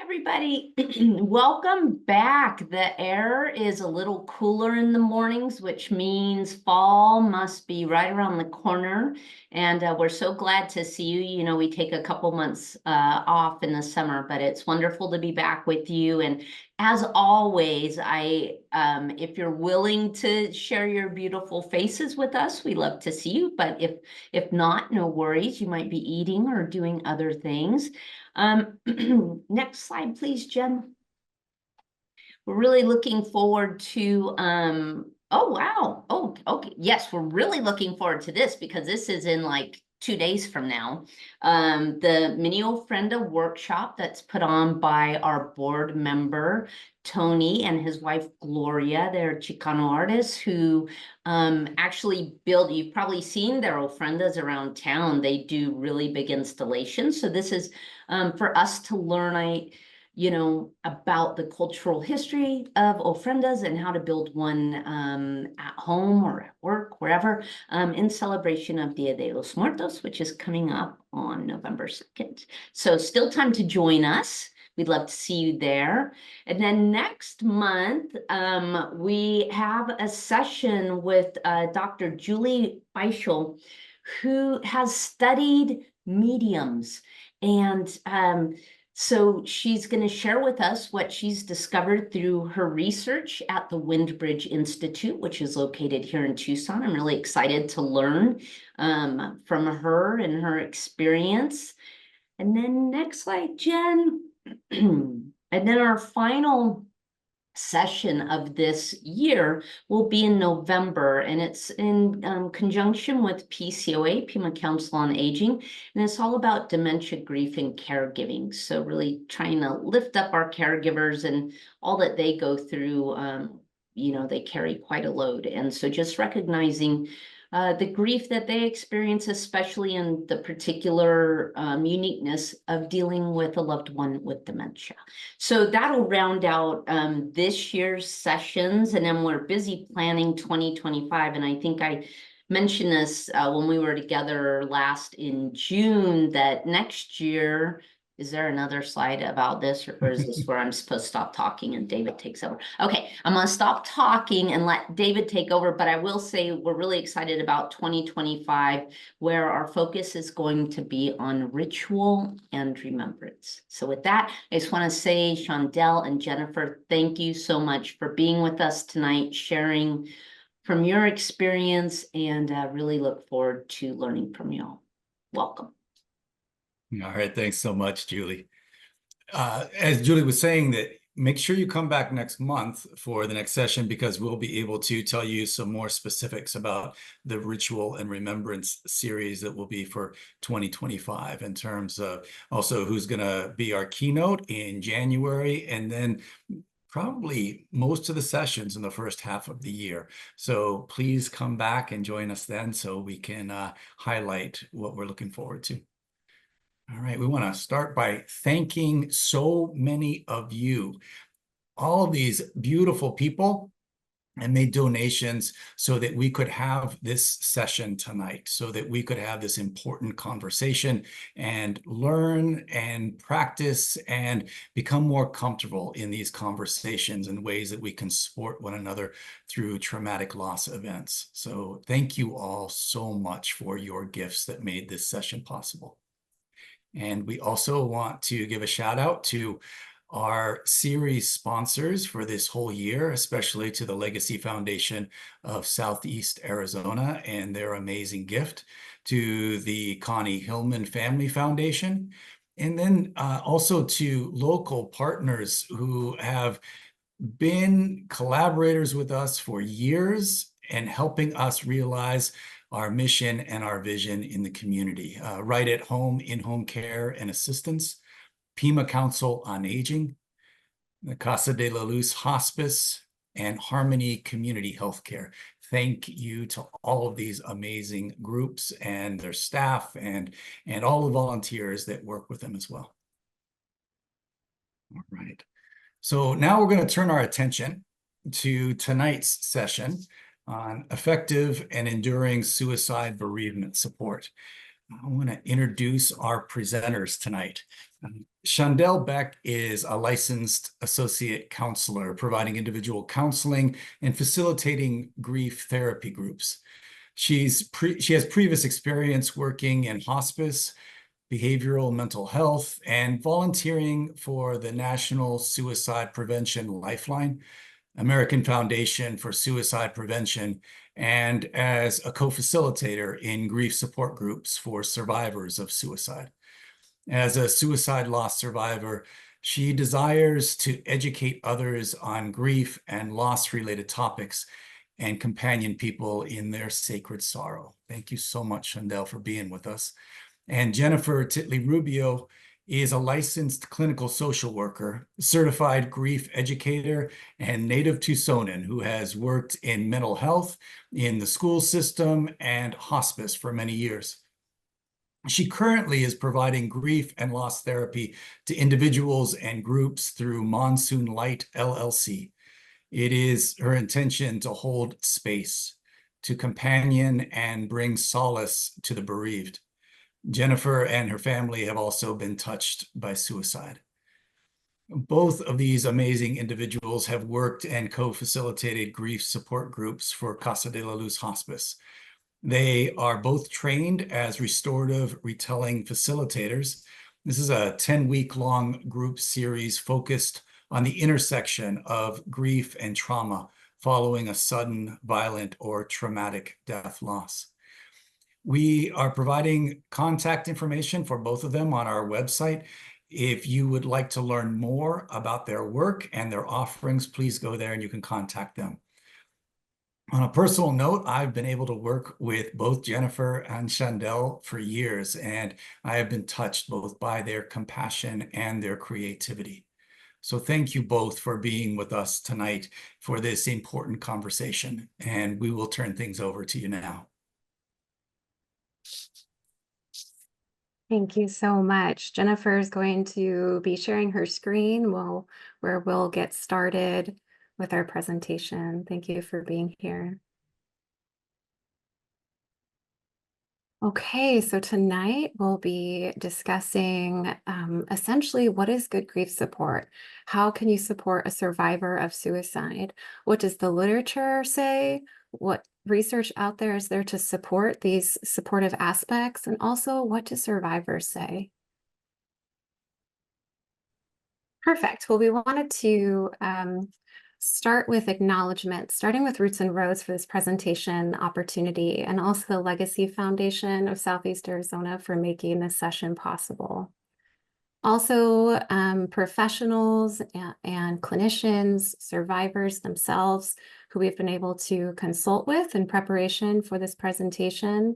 everybody. Welcome back. The air is a little cooler in the mornings, which means fall must be right around the corner. And we're so glad to see you. You know, we take a couple months off in the summer, but it's wonderful to be back with you. And as always, if you're willing to share your beautiful faces with us, we love to see you. But if not, no worries. You might be eating or doing other things. Next slide, please, Jen. We're really looking forward to, oh, wow. Oh, okay. Yes, we're really looking forward to this because this is in like 2 days from now. The Mini Ofrenda workshop that's put on by our board member, Tony, and his wife, Gloria. They're Chicano artists who actually build, you've probably seen their ofrendas around town. They do really big installations. So this is for us to learn, about the cultural history of ofrendas and how to build one at home or at work, wherever, in celebration of Dia de los Muertos, which is coming up on November 2nd. So still time to join us. We'd love to see you there. And then next month, we have a session with Dr. Julie Beischel, who has studied mediums. And so she's going to share with us what she's discovered through her research at the Windbridge Institute, which is located here in Tucson. I'm really excited to learn from her and her experience. And then next slide, Jen. And then our final session of this year will be in November, and it's in conjunction with PCOA, Pima Council on Aging, and it's all about dementia, grief, and caregiving. So really trying to lift up our caregivers and all that they go through. They carry quite a load, and so just recognizing the grief that they experience, especially in the particular uniqueness of dealing with a loved one with dementia. So that'll round out this year's sessions, and then we're busy planning 2025. And I think I mentioned this when we were together last in June, that next year, is there another slide about this, or is this where I'm supposed to stop talking and David takes over? Okay, I'm going to stop talking and let David take over, but I will say we're really excited about 2025, where our focus is going to be on ritual and remembrance. So with that, I just want to say, Chandel and Jennifer, thank you so much for being with us tonight, sharing from your experience, and really look forward to learning from you all. Welcome. All right, thanks so much, Julie. As Julie was saying, that make sure you come back next month for the next session, because we'll be able to tell you some more specifics about the ritual and remembrance series that will be for 2025, in terms of also who's going to be our keynote in January, and then probably most of the sessions in the first half of the year. So please come back and join us then, so we can highlight what we're looking forward to. All right, we want to start by thanking so many of you, all of these beautiful people, and made donations so that we could have this session tonight, so that we could have this important conversation and learn and practice and become more comfortable in these conversations in ways that we can support one another through traumatic loss events. So thank you all so much for your gifts that made this session possible. And we also want to give a shout out to our series sponsors for this whole year, especially to the Legacy Foundation of Southeast Arizona and their amazing gift, to the Connie Hillman Family Foundation, and then also to local partners who have been collaborators with us for years and helping us realize our mission and our vision in the community. Right at Home, in-home care and assistance, Pima Council on Aging, the Casa de la Luz Hospice, and Harmony Community Healthcare. Thank you to all of these amazing groups and their staff, and all the volunteers that work with them as well. All right. So now we're going to turn our attention to tonight's session on effective and enduring suicide bereavement support. I want to introduce our presenters tonight. Chandel Beck is a licensed associate counselor, providing individual counseling and facilitating grief therapy groups. She has previous experience working in hospice, behavioral mental health, and volunteering for the National Suicide Prevention Lifeline, American Foundation for Suicide Prevention, and as a co-facilitator in grief support groups for survivors of suicide. As a suicide loss survivor, she desires to educate others on grief and loss-related topics and companion people in their sacred sorrow. Thank you so much, Chandel, for being with us. And Jennifer Titley-Rubio is a licensed clinical social worker, certified grief educator, and native Tucsonan who has worked in mental health, in the school system, and hospice for many years. She currently is providing grief and loss therapy to individuals and groups through Monsoon Light LLC. It is her intention to hold space, to companion and bring solace to the bereaved. Jennifer and her family have also been touched by suicide. Both of these amazing individuals have worked and co-facilitated grief support groups for Casa de la Luz Hospice. They are both trained as restorative retelling facilitators. This is a 10-week-long group series focused on the intersection of grief and trauma following a sudden, violent, or traumatic death loss. We are providing contact information for both of them on our website. If you would like to learn more about their work and their offerings, please go there and you can contact them. On a personal note, I've been able to work with both Jennifer and Chandel for years, and I have been touched both by their compassion and their creativity. So thank you both for being with us tonight for this important conversation, and we will turn things over to you now. Thank you so much. Jennifer is going to be sharing her screen where we'll get started with our presentation. Thank you for being here. Okay, so tonight we'll be discussing essentially what is good grief support? How can you support a survivor of suicide? What does the literature say? What research out there is there to support these supportive aspects? And also, what do survivors say? Perfect. Well, we wanted to start with acknowledgement, starting with Roots and Roads for this presentation opportunity, and also the Legacy Foundation of Southeast Arizona for making this session possible. Also, professionals and clinicians, survivors themselves, who we've been able to consult with in preparation for this presentation.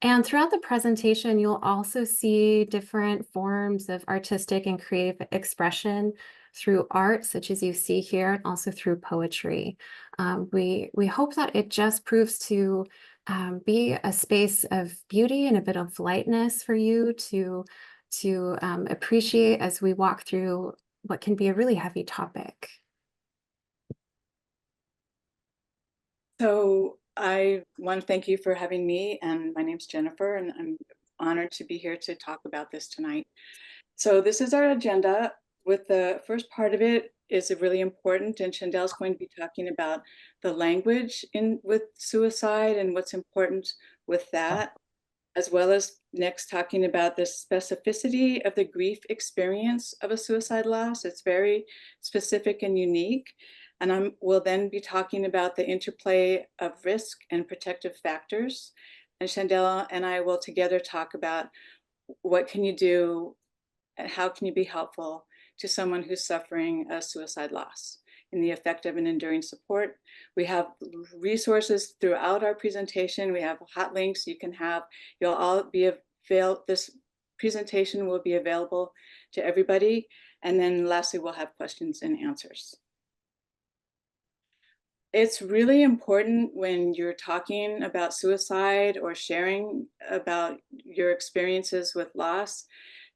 And throughout the presentation, you'll also see different forms of artistic and creative expression through art, such as you see here, and also through poetry. We hope that it just proves to be a space of beauty and a bit of lightness for you to appreciate as we walk through what can be a really heavy topic. So I want to thank you for having me, and my name's Jennifer, and I'm honored to be here to talk about this tonight. So this is our agenda. With the first part of it is really important, and Chandel's going to be talking about the language with suicide and what's important with that, as well as next talking about the specificity of the grief experience of a suicide loss. It's very specific and unique. And we'll then be talking about the interplay of risk and protective factors. And Chandel and I will together talk about what can you do and how can you be helpful to someone who's suffering a suicide loss in the effect of an enduring support. We have resources throughout our presentation. We have hot links you'll all be available. This presentation will be available to everybody. And then lastly, we'll have questions and answers. It's really important when you're talking about suicide or sharing about your experiences with loss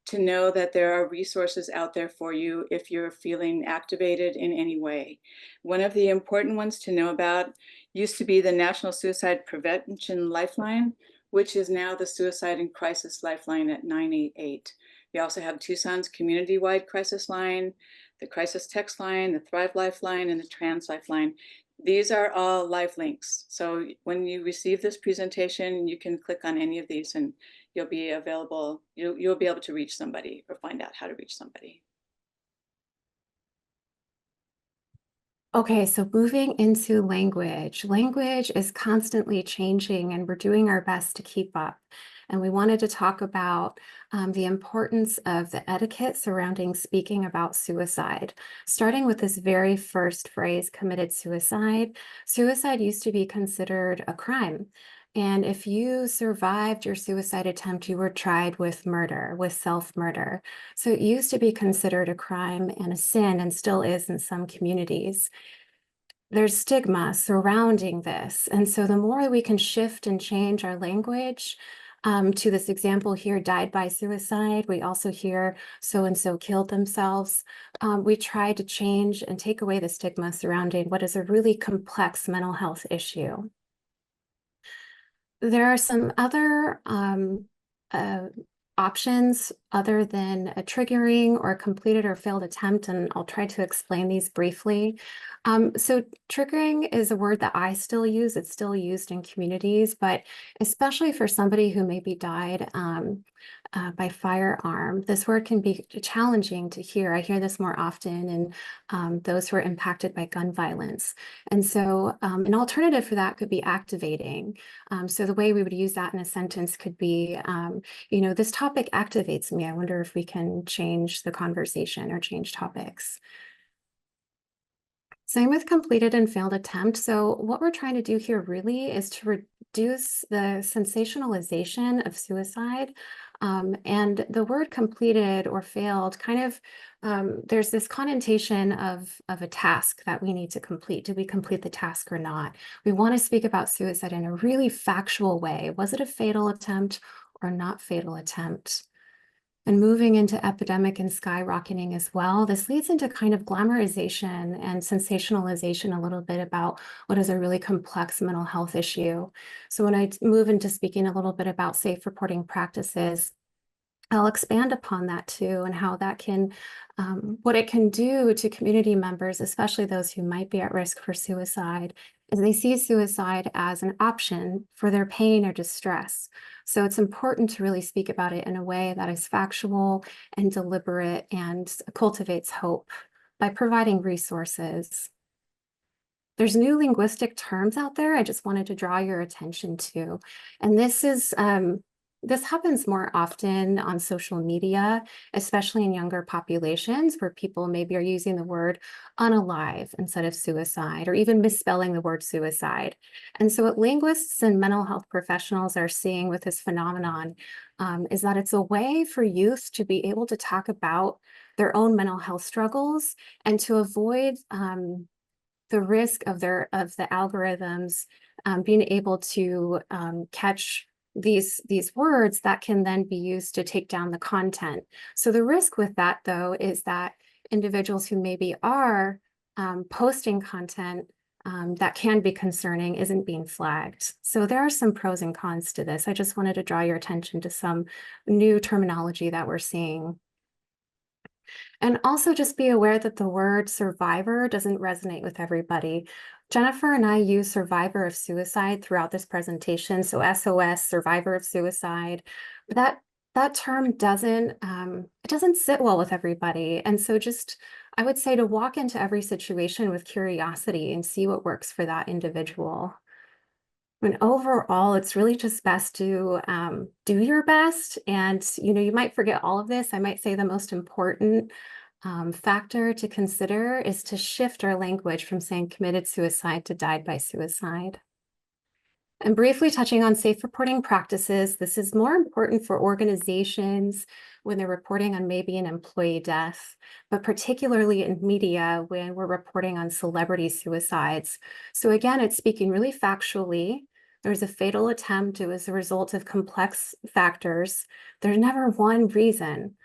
to know that there are resources out there for you if you're feeling activated in any way. One of the important ones to know about used to be the National Suicide Prevention Lifeline, which is now the Suicide and Crisis Lifeline at 988. We also have Tucson's community-wide crisis line, the crisis text line, the Thrive Lifeline, and the Trans Lifeline. These are all live links. So when you receive this presentation, you can click on any of these and you'll be available. You'll be able to reach somebody or find out how to reach somebody. Okay, so moving into language. Language is constantly changing and we're doing our best to keep up. And we wanted to talk about the importance of the etiquette surrounding speaking about suicide. Starting with this very first phrase, committed suicide. Suicide used to be considered a crime. And if you survived your suicide attempt, you were tried with murder, with self-murder. So it used to be considered a crime and a sin, and still is in some communities. There's stigma surrounding this. And so the more we can shift and change our language to this example here, died by suicide, we also hear so-and-so killed themselves. We try to change and take away the stigma surrounding what is a really complex mental health issue. There are some other options other than a triggering or a completed or failed attempt, and I'll try to explain these briefly. So triggering is a word that I still use. It's still used in communities, but especially for somebody who maybe died by firearm, this word can be challenging to hear. I hear this more often in those who are impacted by gun violence. And so an alternative for that could be activating. So the way we would use that in a sentence could be, you know, this topic activates me. I wonder if we can change the conversation or change topics. Same with completed and failed attempt. So what we're trying to do here really is to reduce the sensationalization of suicide. And the word completed or failed kind of, there's this connotation of a task that we need to complete. Did we complete the task or not? We want to speak about suicide in a really factual way. Was it a fatal attempt or not fatal attempt? And moving into epidemic and skyrocketing as well, this leads into kind of glamorization and sensationalization a little bit about what is a really complex mental health issue. So when I move into speaking a little bit about safe reporting practices, I'll expand upon that too, and how that can, what it can do to community members, especially those who might be at risk for suicide, is they see suicide as an option for their pain or distress. So it's important to really speak about it in a way that is factual and deliberate and cultivates hope by providing resources. There's new linguistic terms out there I just wanted to draw your attention to. And this happens more often on social media, especially in younger populations where people maybe are using the word unalive instead of suicide, or even misspelling the word suicide. And so what linguists and mental health professionals are seeing with this phenomenon is that it's a way for youth to be able to talk about their own mental health struggles and to avoid the risk of the algorithms being able to catch these words that can then be used to take down the content. So the risk with that, though, is that individuals who maybe are posting content that can be concerning isn't being flagged. So there are some pros and cons to this. I just wanted to draw your attention to some new terminology that we're seeing. And also just be aware that the word survivor doesn't resonate with everybody. Jennifer and I use survivor of suicide throughout this presentation. So SOS, survivor of suicide, but that term doesn't, it doesn't sit well with everybody. And so just, I would say to walk into every situation with curiosity and see what works for that individual. And overall, it's really just best to do your best. And, you know, you might forget all of this. I might say the most important factor to consider is to shift our language from saying committed suicide to died by suicide. And briefly touching on safe reporting practices, this is more important for organizations when they're reporting on maybe an employee death, but particularly in media when we're reporting on celebrity suicides. So again, it's speaking really factually. There's a fatal attempt. It was a result of complex factors. There's never one reason.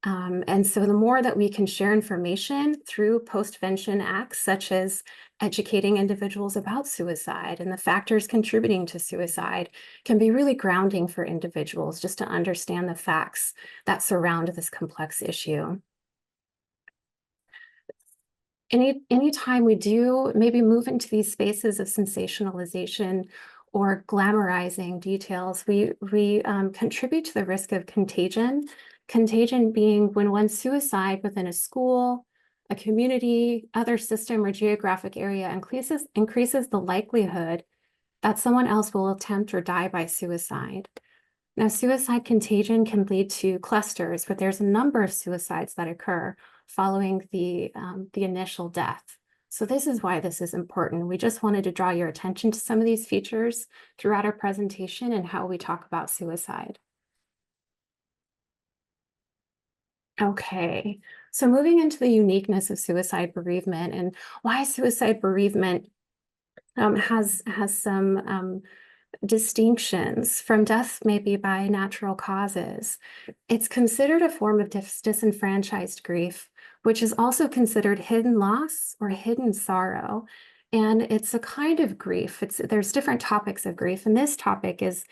And so the more that we can share information through postvention acts, such as educating individuals about suicide and the factors contributing to suicide, can be really grounding for individuals just to understand the facts that surround this complex issue. Anytime we do maybe move into these spaces of sensationalization or glamorizing details, we contribute to the risk of contagion. Contagion being when one suicide within a school, a community, other system or geographic area increases the likelihood that someone else will attempt or die by suicide. Now, suicide contagion can lead to clusters, but there's a number of suicides that occur following the initial death. So this is why this is important. We just wanted to draw your attention to some of these features throughout our presentation and how we talk about suicide. Okay, so moving into the uniqueness of suicide bereavement and why suicide bereavement has some distinctions from death maybe by natural causes. It's considered a form of disenfranchised grief, which is also considered hidden loss or hidden sorrow. And it's a kind of grief. There's different topics of grief, and this topic is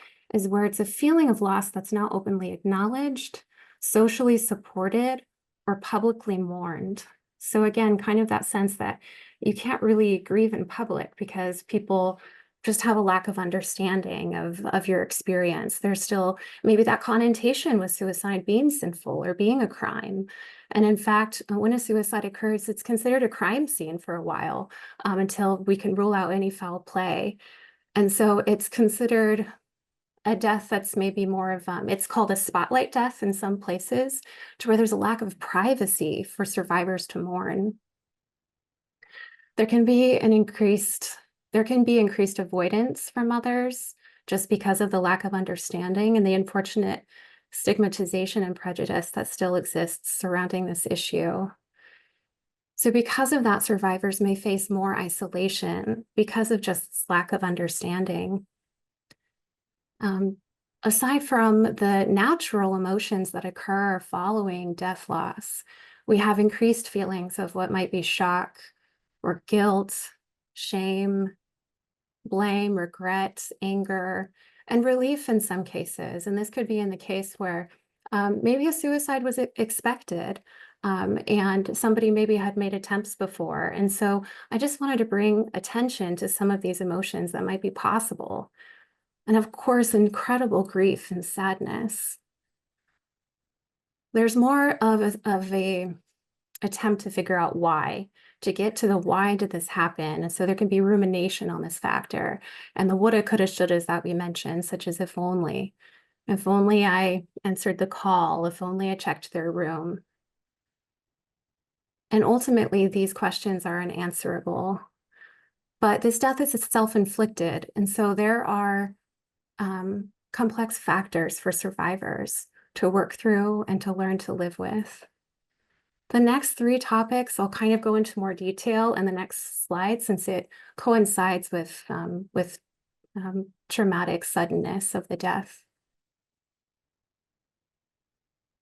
where it's a feeling of loss that's not openly acknowledged, socially supported, or publicly mourned. So again, kind of that sense that you can't really grieve in public because people just have a lack of understanding of your experience. There's still maybe that connotation with suicide being sinful or being a crime. And in fact, when a suicide occurs, it's considered a crime scene for a while until we can rule out any foul play. And so it's considered a death that's maybe more of, it's called a spotlight death in some places, to where there's a lack of privacy for survivors to mourn. There can be increased avoidance from others just because of the lack of understanding and the unfortunate stigmatization and prejudice that still exists surrounding this issue. So because of that, survivors may face more isolation because of just this lack of understanding. Aside from the natural emotions that occur following death loss, we have increased feelings of what might be shock or guilt, shame, blame, regret, anger, and relief in some cases. And this could be in the case where maybe a suicide was expected and somebody maybe had made attempts before. And so I just wanted to bring attention to some of these emotions that might be possible. And of course, incredible grief and sadness. There's more of a attempt to figure out why, to get to the why did this happen. And so there can be rumination on this factor and the woulda, coulda, shouldas that we mentioned, such as if only I answered the call, if only I checked their room. And ultimately, these questions are unanswerable. But this death is self-inflicted. And so there are complex factors for survivors to work through and to learn to live with. The next three topics, I'll kind of go into more detail in the next slide since it coincides with traumatic suddenness of the death.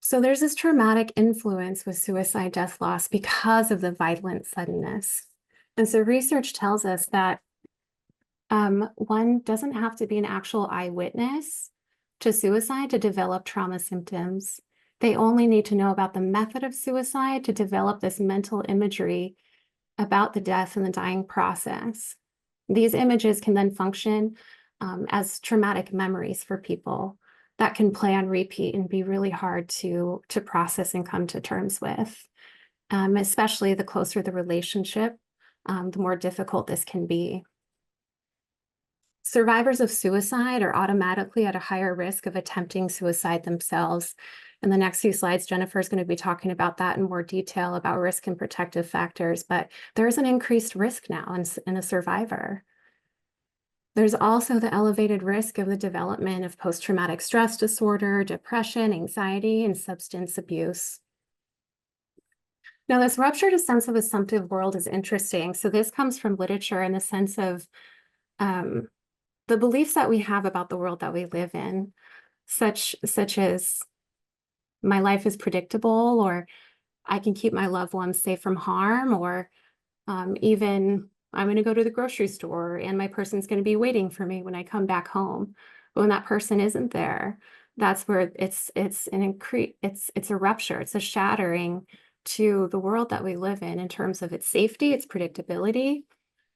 So there's this traumatic influence with suicide death loss because of the violent suddenness. And so research tells us that one doesn't have to be an actual eyewitness to suicide to develop trauma symptoms. They only need to know about the method of suicide to develop this mental imagery about the death and the dying process. These images can then function as traumatic memories for people that can play on repeat and be really hard to process and come to terms with. Especially the closer the relationship, the more difficult this can be. Survivors of suicide are automatically at a higher risk of attempting suicide themselves. In the next few slides, Jennifer is going to be talking about that in more detail about risk and protective factors, but there is an increased risk now in a survivor. There's also the elevated risk of the development of post-traumatic stress disorder, depression, anxiety, and substance abuse. Now, this ruptured sense of assumptive world is interesting. So this comes from literature in the sense of the beliefs that we have about the world that we live in, such as my life is predictable, or I can keep my loved ones safe from harm, or even I'm going to go to the grocery store and my person's going to be waiting for me when I come back home. But when that person isn't there, that's where it's a rupture, it's a shattering to the world that we live in terms of its safety, its predictability.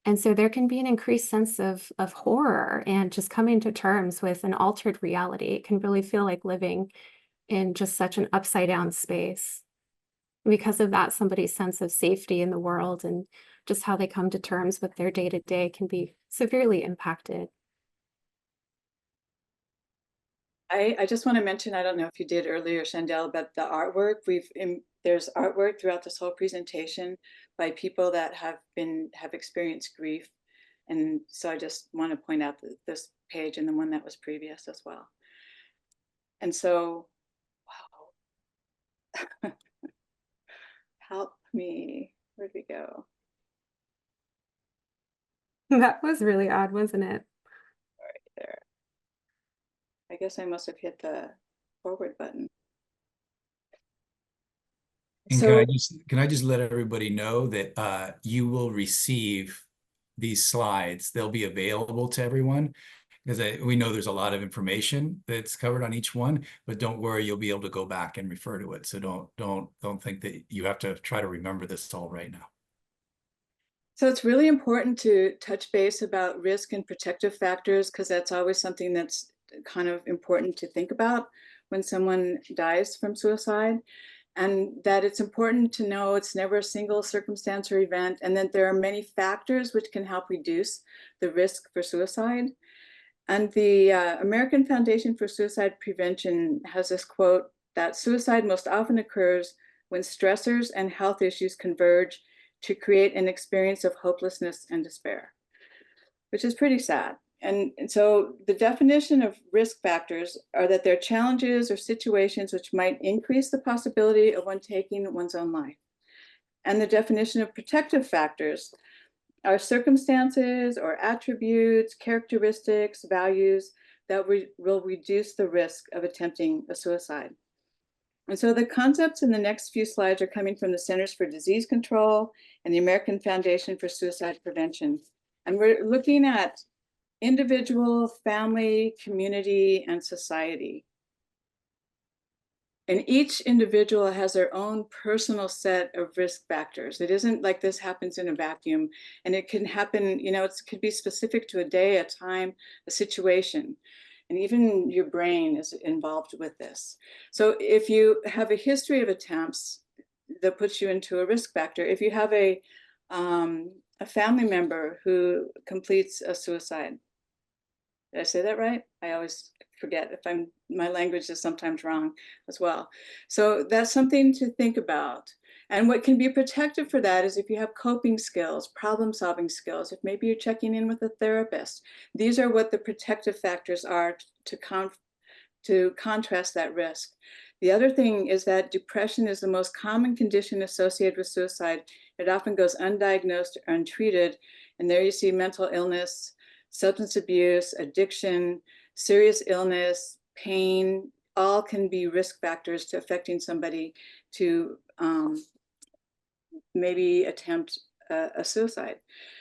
And so there can be an increased sense of horror and just coming to terms with an altered reality. It can really feel like living in just such an upside down space. Because of that, somebody's sense of safety in the world and just how they come to terms with their day-to-day can be severely impacted. I just want to mention, I don't know if you did earlier, Chandel, but the artwork, there's artwork throughout this whole presentation by people that have experienced grief. And so I just want to point out this page and the one that was previous as well. And so, wow. Help me, where'd we go? That was really odd, wasn't it? Right there. I guess I must have hit the forward button. And So can I just let everybody know that you will receive these slides. They'll be available to everyone because we know there's a lot of information that's covered on each one, but don't worry, you'll be able to go back and refer to it. So don't think that you have to try to remember this all right now. So it's really important to touch base about risk and protective factors, because that's always something that's kind of important to think about when someone dies from suicide. And that it's important to know it's never a single circumstance or event, and that there are many factors which can help reduce the risk for suicide. And the American Foundation for Suicide Prevention has this quote that suicide most often occurs when stressors and health issues converge to create an experience of hopelessness and despair, which is pretty sad. And so the definition of risk factors are that they're challenges or situations which might increase the possibility of one taking one's own life. And the definition of protective factors are circumstances or attributes, characteristics, values that will reduce the risk of attempting a suicide. And so the concepts in the next few slides are coming from the Centers for Disease Control and the American Foundation for Suicide Prevention. And we're looking at individual, family, community, and society. And each individual has their own personal set of risk factors. It isn't like this happens in a vacuum, and it can happen, it could be specific to a day, a time, a situation. And even your brain is involved with this. So if you have a history of attempts, that puts you into a risk factor. If you have a family member who completes a suicide, did I say that right? I always forget if my language is sometimes wrong as well. So that's something to think about. And what can be protective for that is if you have coping skills, problem-solving skills, if maybe you're checking in with a therapist. These are what the protective factors are to contrast that risk. The other thing is that depression is the most common condition associated with suicide. It often goes undiagnosed or untreated. And there you see mental illness, substance abuse, addiction, serious illness, pain, all can be risk factors to affecting somebody to maybe attempt a suicide.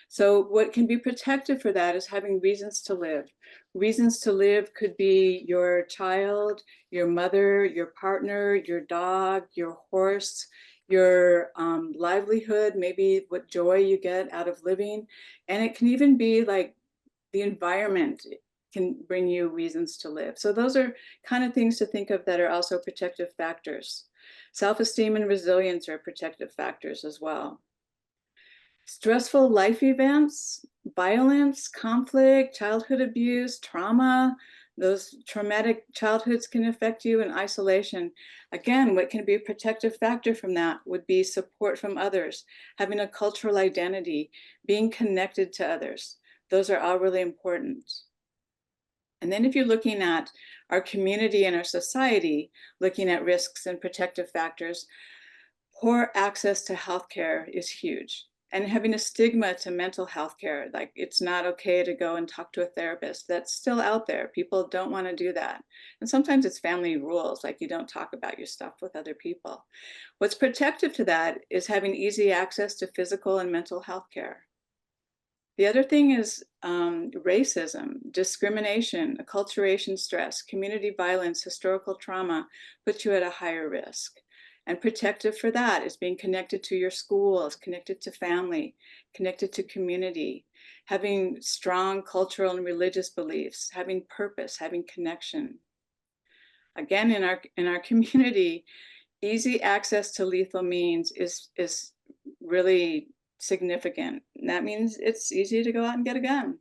So what can be protective for that is having reasons to live. Reasons to live could be your child, your mother, your partner, your dog, your horse, your livelihood, maybe what joy you get out of living. And it can even be like the environment can bring you reasons to live. So those are kind of things to think of that are also protective factors. Self-esteem and resilience are protective factors as well. Stressful life events, violence, conflict, childhood abuse, trauma, those traumatic childhoods can affect you, and isolation. Again, what can be a protective factor from that would be support from others, having a cultural identity, being connected to others. Those are all really important. And then if you're looking at our community and our society, looking at risks and protective factors, poor access to healthcare is huge. and having a stigma to mental health care. Like, it's not okay to go and talk to a therapist. That's still out there. People don't want to do that. And sometimes it's family rules, like you don't talk about your stuff with other people. What's protective to that is having easy access to physical and mental health care. The other thing is racism, discrimination, acculturation stress, community violence, historical trauma puts you at a higher risk. And protective for that is being connected to your schools, connected to family, connected to community, having strong cultural and religious beliefs, having purpose, having connection. Again, in our community, easy access to lethal means is really significant. And that means it's easy to go out and get a gun.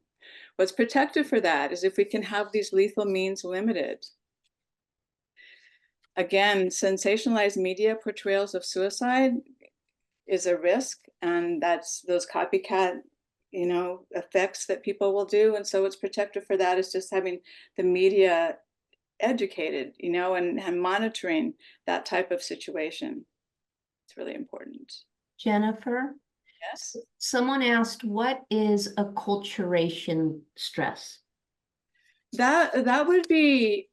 What's protective for that is if we can have these lethal means limited. Again, sensationalized media portrayals of suicide is a risk, and that's those copycat, effects that people will do. And so what's protective for that is just having the media educated, and monitoring that type of situation. It's really important. Jennifer, Yes. someone asked, what is acculturation stress? That would be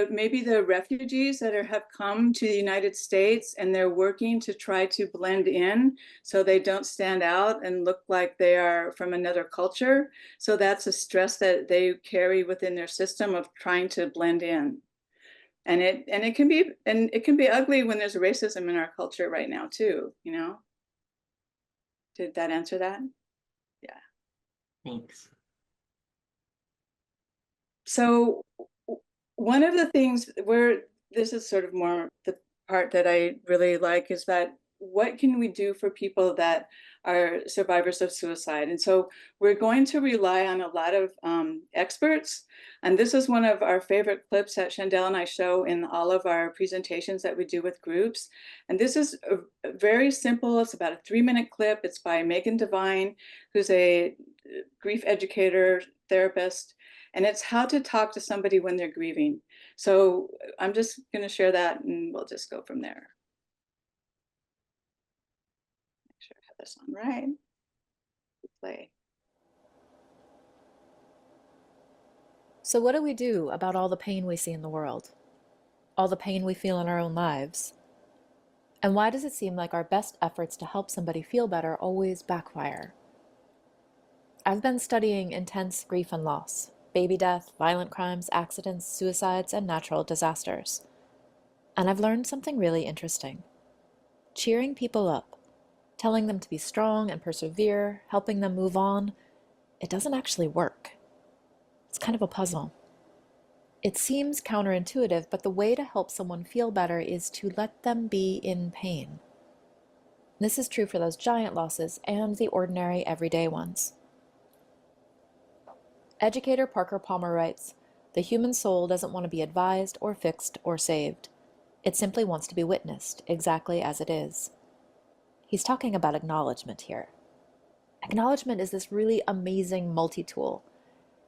maybe the refugees that have come to the United States, and they're working to try to blend in so they don't stand out and look like they are from another culture. So that's a stress that they carry within their system of trying to blend in. And it can be ugly when there's racism in our culture right now too, Did that answer that? Yeah. Thanks. So one of the things where this is sort of more the part that I really like is that what can we do for people that are survivors of suicide? And so we're going to rely on a lot of experts. And this is one of our favorite clips that Chandel and I show in all of our presentations that we do with groups. And this is very simple. It's about a 3-minute clip. It's by Megan Devine, who's a grief educator, therapist. And it's how to talk to somebody when they're grieving. So I'm just going to share that, and we'll just go from there. Make sure I have this on right. Play. So what do we do about all the pain we see in the world? All the pain we feel in our own lives? And why does it seem like our best efforts to help somebody feel better always backfire? I've been studying intense grief and loss, baby death, violent crimes, accidents, suicides, and natural disasters. And I've learned something really interesting. Cheering people up, telling them to be strong and persevere, helping them move on, it doesn't actually work. It's kind of a puzzle. It seems counterintuitive, but the way to help someone feel better is to let them be in pain. This is true for those giant losses and the ordinary, everyday ones. Educator Parker Palmer writes, "The human soul doesn't want to be advised or fixed or saved. It simply wants to be witnessed exactly as it is." He's talking about acknowledgement here. Acknowledgement is this really amazing multi-tool.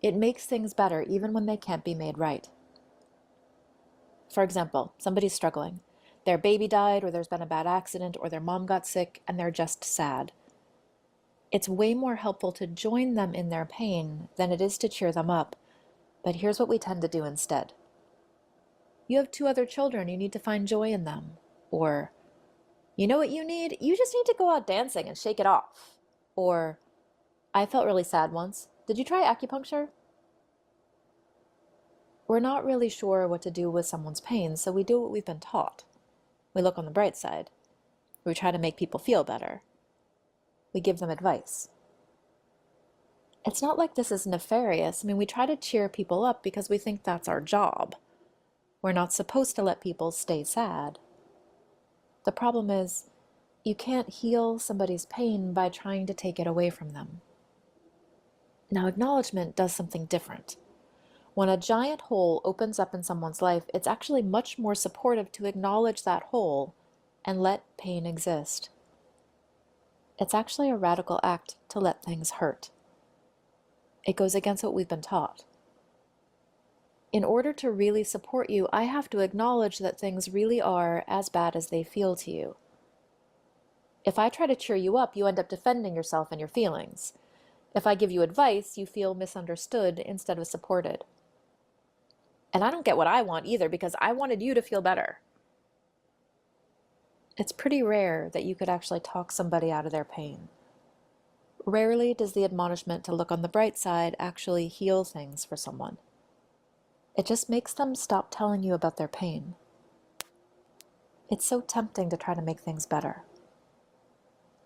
It makes things better even when they can't be made right. For example, somebody's struggling. Their baby died, or there's been a bad accident, or their mom got sick, and they're just sad. It's way more helpful to join them in their pain than it is to cheer them up. But here's what we tend to do instead. "You have 2 other children, you need to find joy in them." Or, "You know what you need? You just need to go out dancing and shake it off." Or, "I felt really sad once. Did you try acupuncture?" We're not really sure what to do with someone's pain, so we do what we've been taught. We look on the bright side. We try to make people feel better. We give them advice. It's not like this is nefarious. We try to cheer people up because we think that's our job. We're not supposed to let people stay sad. The problem is, you can't heal somebody's pain by trying to take it away from them. Now, acknowledgement does something different. When a giant hole opens up in someone's life, it's actually much more supportive to acknowledge that hole and let pain exist. It's actually a radical act to let things hurt. It goes against what we've been taught. In order to really support you, I have to acknowledge that things really are as bad as they feel to you. If I try to cheer you up, you end up defending yourself and your feelings. If I give you advice, you feel misunderstood instead of supported. And I don't get what I want either, because I wanted you to feel better. It's pretty rare that you could actually talk somebody out of their pain. Rarely does the admonishment to look on the bright side actually heal things for someone. It just makes them stop telling you about their pain. It's so tempting to try to make things better.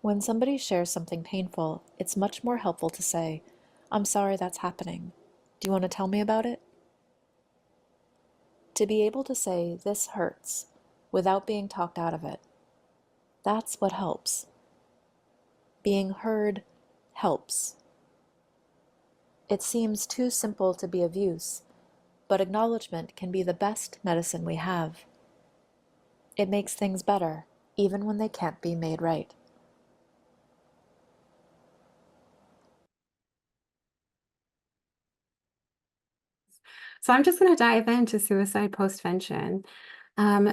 When somebody shares something painful, it's much more helpful to say, "I'm sorry that's happening. Do you want to tell me about it?" To be able to say, "This hurts," without being talked out of it, that's what helps. Being heard helps. It seems too simple to be of use, but acknowledgement can be the best medicine we have. It makes things better, even when they can't be made right. So I'm just going to dive into suicide postvention.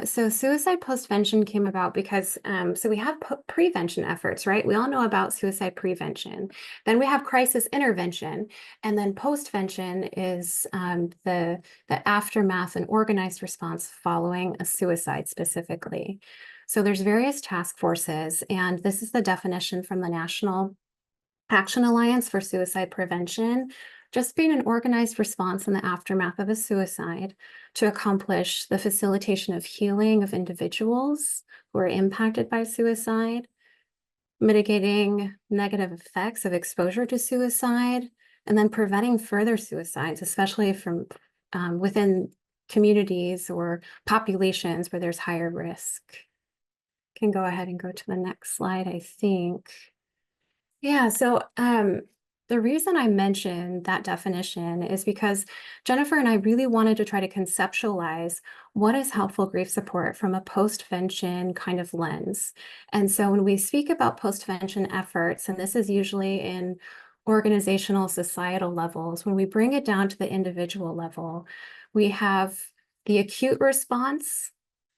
So suicide postvention came about because, so we have prevention efforts, right? We all know about suicide prevention. Then we have crisis intervention, and then postvention is the aftermath and organized response following a suicide specifically. So there's various task forces, and this is the definition from the National Action Alliance for Suicide Prevention, just being an organized response in the aftermath of a suicide to accomplish the facilitation of healing of individuals who are impacted by suicide, mitigating negative effects of exposure to suicide, and then preventing further suicides, especially from within communities or populations where there's higher risk. Can go ahead and go to the next slide, I think. Yeah, so the reason I mentioned that definition is because Jennifer and I really wanted to try to conceptualize what is helpful grief support from a postvention kind of lens. And so when we speak about postvention efforts, and this is usually in organizational, societal levels, when we bring it down to the individual level, we have the acute response,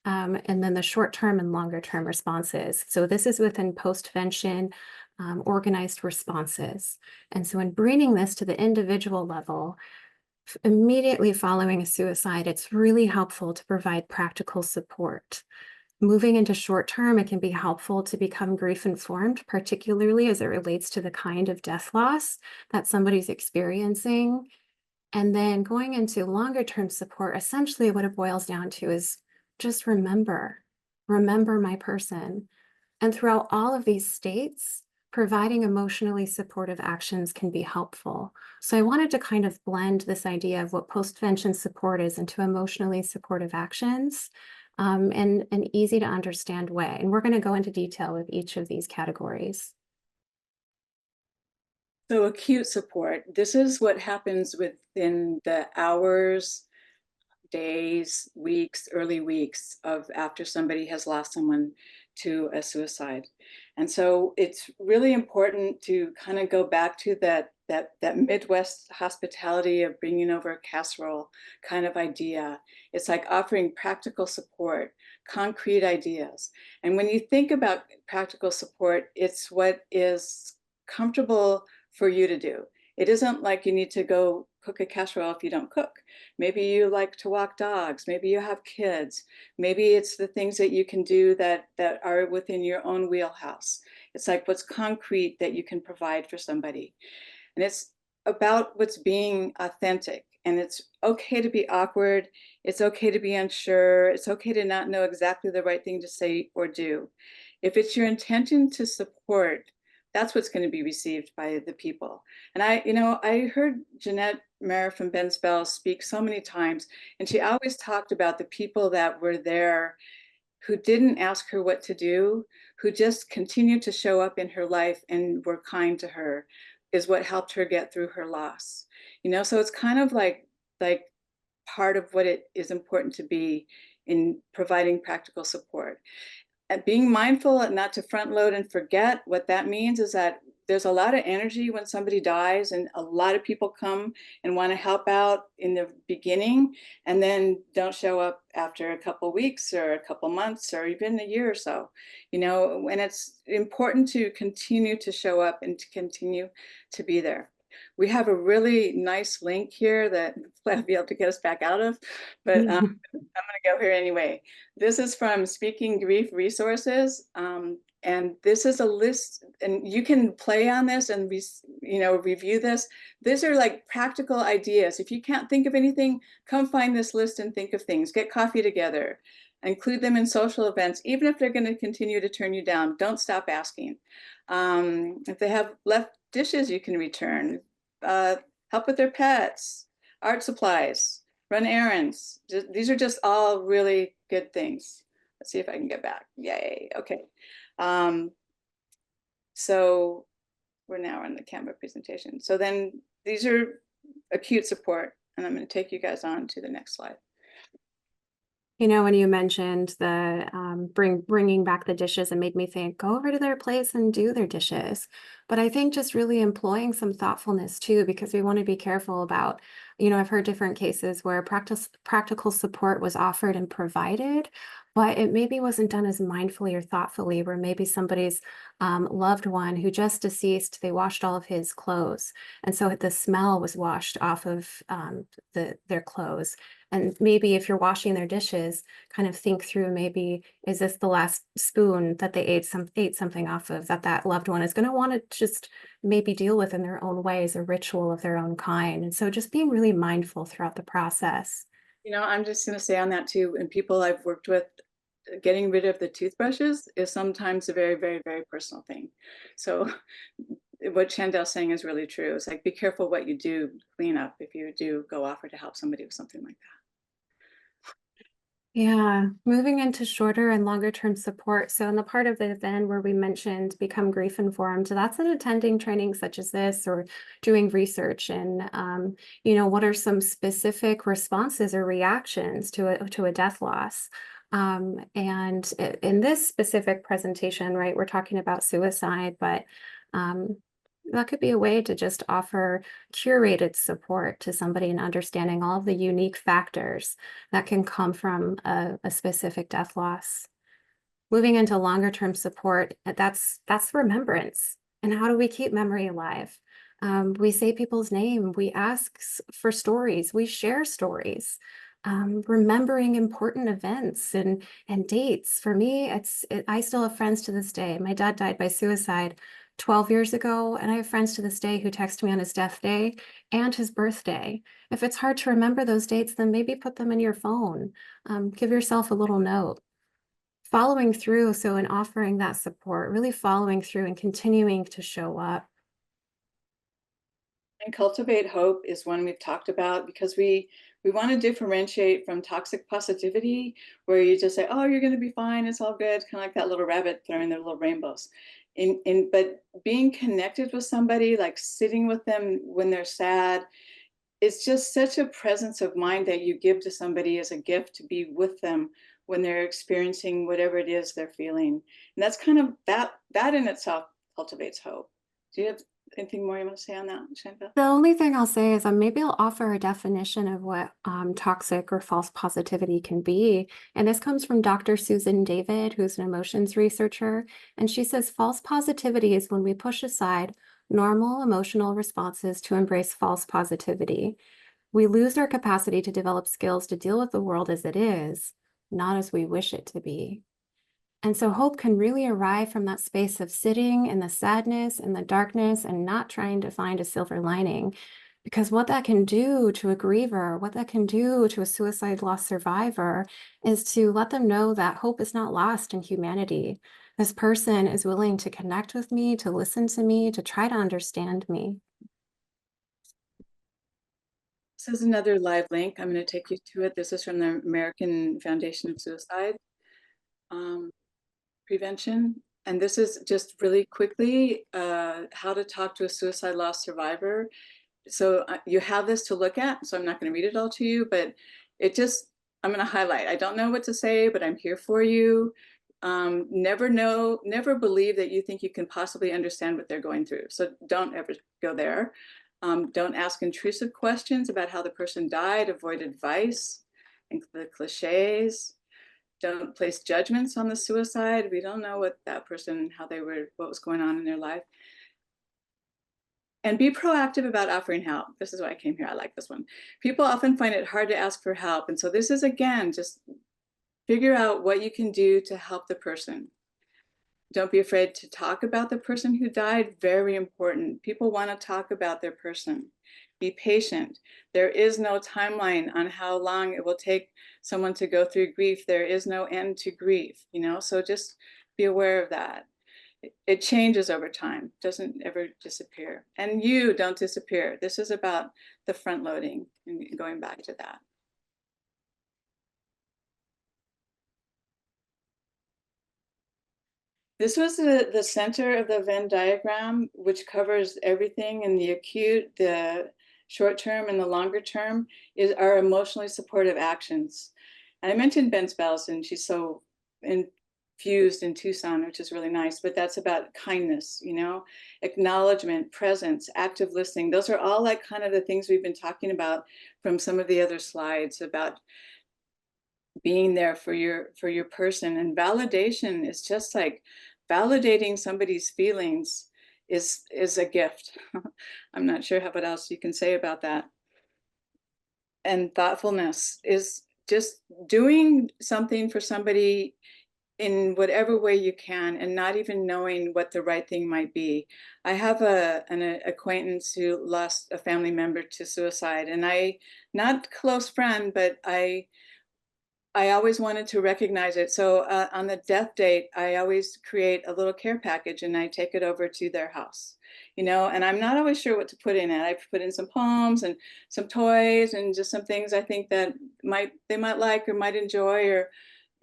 and then the short-term and longer-term responses. So this is within postvention organized responses. And so in bringing this to the individual level, immediately following a suicide, it's really helpful to provide practical support. Moving into short term, it can be helpful to become grief informed, particularly as it relates to the kind of death loss that somebody's experiencing. And then going into longer term support, essentially what it boils down to is just remember my person. And throughout all of these states, providing emotionally supportive actions can be helpful. So I wanted to kind of blend this idea of what postvention support is into emotionally supportive actions in an easy to understand way. And we're going to go into detail with each of these categories. So acute support, this is what happens within the hours, days, weeks, early weeks of after somebody has lost someone to a suicide. And so it's really important to kind of go back to that Midwest hospitality of bringing over a casserole kind of idea. It's like offering practical support, concrete ideas. And when you think about practical support, it's what is comfortable for you to do. It isn't like you need to go cook a casserole if you don't cook. Maybe you like to walk dogs. Maybe you have kids. Maybe it's the things that you can do that are within your own wheelhouse. It's like what's concrete that you can provide for somebody. And it's about what's being authentic. And it's okay to be awkward. It's okay to be unsure. It's okay to not know exactly the right thing to say or do. If it's your intention to support, that's what's going to be received by the people. And I heard Jeanette Mayer from Ben's Bell speak so many times, and she always talked about the people that were there who didn't ask her what to do, who just continued to show up in her life and were kind to her, is what helped her get through her loss. So it's kind of like part of what it is important to be in providing practical support. being mindful and not to front load and forget. What that means is that there's a lot of energy when somebody dies, and a lot of people come and want to help out in the beginning and then don't show up after a couple weeks or a couple months or even a year or so, you know, when it's important to continue to show up and to continue to be there. We have a really nice link here that I'll be able to get us back out of, but I'm going to go here anyway. This is from Speaking Grief Resources. And this is a list, and you can play on this and review this. These are like practical ideas. If you can't think of anything, come find this list and think of things. Get coffee together. Include them in social events, even if they're going to continue to turn you down. Don't stop asking. If they have left dishes you can return, help with their pets, art supplies, run errands. These are just all really good things. Let's see if I can get back. Yay. Okay. So we're now on the Canva presentation. So then these are acute support, and I'm going to take you guys on to the next slide. You know, when you mentioned the bringing back the dishes, it made me think, go over to their place and do their dishes. But I think just really employing some thoughtfulness too, because we want to be careful about, you know, I've heard different cases where practical support was offered and provided, but it maybe wasn't done as mindfully or thoughtfully, where maybe somebody's loved one who just deceased, they washed all of his clothes. And so the smell was washed off of their clothes. And maybe if you're washing their dishes, kind of think through, maybe, is this the last spoon that they ate something off of that loved one is going to want to just maybe deal with in their own ways, a ritual of their own kind. And so just being really mindful throughout the process. You know, I'm just going to say on that too, and people I've worked with, getting rid of the toothbrushes is sometimes a very, very, very personal thing. So what Chandel's saying is really true. It's like, be careful what you do clean up if you do go offer to help somebody with something like that. Yeah, moving into shorter and longer term support. So in the part of the then where we mentioned become grief informed, that's in attending trainings such as this or doing research and, you know, what are some specific responses or reactions to a death loss? And in this specific presentation, right, we're talking about suicide, but that could be a way to just offer curated support to somebody in understanding all of the unique factors that can come from a specific death loss. Moving into longer term support, that's remembrance. And how do we keep memory alive? We say people's name, we ask for stories, we share stories. Remembering important events and dates. For me, I still have friends to this day. My dad died by suicide 12 years ago, and I have friends to this day who text me on his death day and his birthday. If it's hard to remember those dates, then maybe put them in your phone. Give yourself a little note. Following through, so in offering that support, really following through and continuing to show up. And cultivate hope is one we've talked about, because we want to differentiate from toxic positivity, where you just say, oh, you're going to be fine, it's all good, kind of like that little rabbit throwing their little rainbows. But being connected with somebody, like sitting with them when they're sad, it's just such a presence of mind that you give to somebody as a gift, to be with them when they're experiencing whatever it is they're feeling. And that's kind of that in itself cultivates hope. Do you have anything more you want to say on that, Chandel? The only thing I'll say is maybe I'll offer a definition of what toxic or false positivity can be. And this comes from Dr. Susan David, who's an emotions researcher. And she says false positivity is when we push aside normal emotional responses to embrace false positivity. We lose our capacity to develop skills to deal with the world as it is, not as we wish it to be. And so hope can really arrive from that space of sitting in the sadness and the darkness and not trying to find a silver lining. Because what that can do to a griever, what that can do to a suicide loss survivor, is to let them know that hope is not lost in humanity. This person is willing to connect with me, to listen to me, to try to understand me. This is another live link. I'm going to take you to it. This is from the American Foundation of Suicide Prevention. And this is just really quickly how to talk to a suicide loss survivor. So you have this to look at. So I'm not going to read it all to you, but I'm going to highlight. I don't know what to say, but I'm here for you. Never believe that you think you can possibly understand what they're going through. So don't ever go there. Don't ask intrusive questions about how the person died. Avoid advice and the cliches. Don't place judgments on the suicide. We don't know what that person, what was going on in their life. And be proactive about offering help. This is why I came here. I like this one. People often find it hard to ask for help. And so this is, again, just figure out what you can do to help the person. Don't be afraid to talk about the person who died. Very important. People want to talk about their person. Be patient. There is no timeline on how long it will take someone to go through grief. There is no end to grief, so just be aware of that. It changes over time, doesn't ever disappear. And you don't disappear. This is about the front loading and going back to that. This was the center of the Venn diagram, which covers everything in the acute, the short term, and the longer term, is our emotionally supportive actions. And I mentioned Ben Spelson. She's so infused in Tucson, which is really nice, but that's about kindness, acknowledgement, presence, active listening. Those are all like kind of the things we've been talking about from some of the other slides about being there for your person. And validation is just like validating somebody's feelings is a gift. I'm not sure what else you can say about that. And thoughtfulness is just doing something for somebody in whatever way you can and not even knowing what the right thing might be. I have an acquaintance who lost a family member to suicide, and not close friend, but I always wanted to recognize it. So on the death date, I always create a little care package and I take it over to their house, and I'm not always sure what to put in it. I put in some poems and some toys and just some things I think that they might like or might enjoy, or,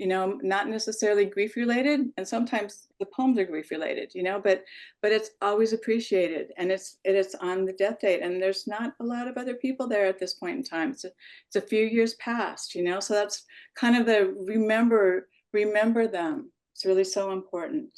not necessarily grief related. And sometimes the poems are grief related, but it's always appreciated. And it's on the death date. And there's not a lot of other people there at this point in time. It's a few years past, so that's kind of the remember them. It's really so important.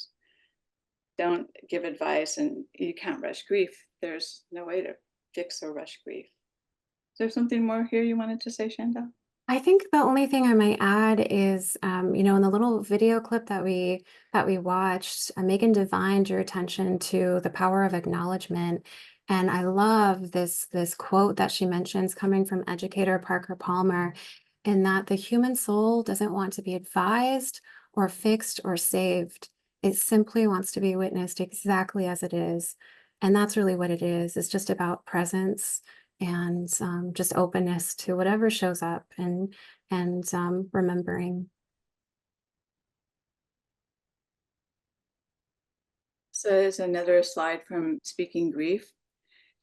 Don't give advice, and you can't rush grief. There's no way to fix or rush grief. Is there something more here you wanted to say, Chandel? I think the only thing I might add is, in the little video clip that we watched, Megan Devine drew attention to the power of acknowledgement. And I love this quote that she mentions coming from educator Parker Palmer, in that the human soul doesn't want to be advised or fixed or saved. It simply wants to be witnessed exactly as it is. And that's really what it is. It's just about presence and just openness to whatever shows up, and remembering. So there's another slide from Speaking Grief.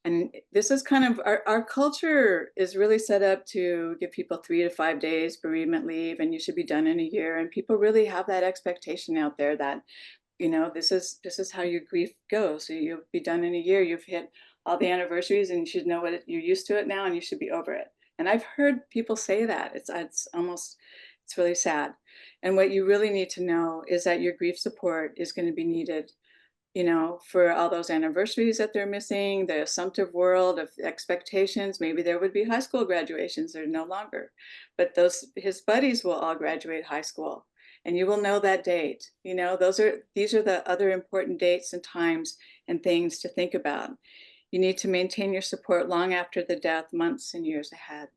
And this is kind of, our culture is really set up to give people 3 to 5 days bereavement leave, and you should be done in a year. And people really have that expectation out there that, this is how your grief goes. So you'll be done in a year. You've hit all the anniversaries and you should know you're used to it now and you should be over it. And I've heard people say that. It's really sad. And what you really need to know is that your grief support is going to be needed, for all those anniversaries that they're missing, the assumptive world of expectations. Maybe there would be high school graduations, they're no longer, but his buddies will all graduate high school. And you will know that date. These are the other important dates and times and things to think about. You need to maintain your support long after the death, months and years ahead.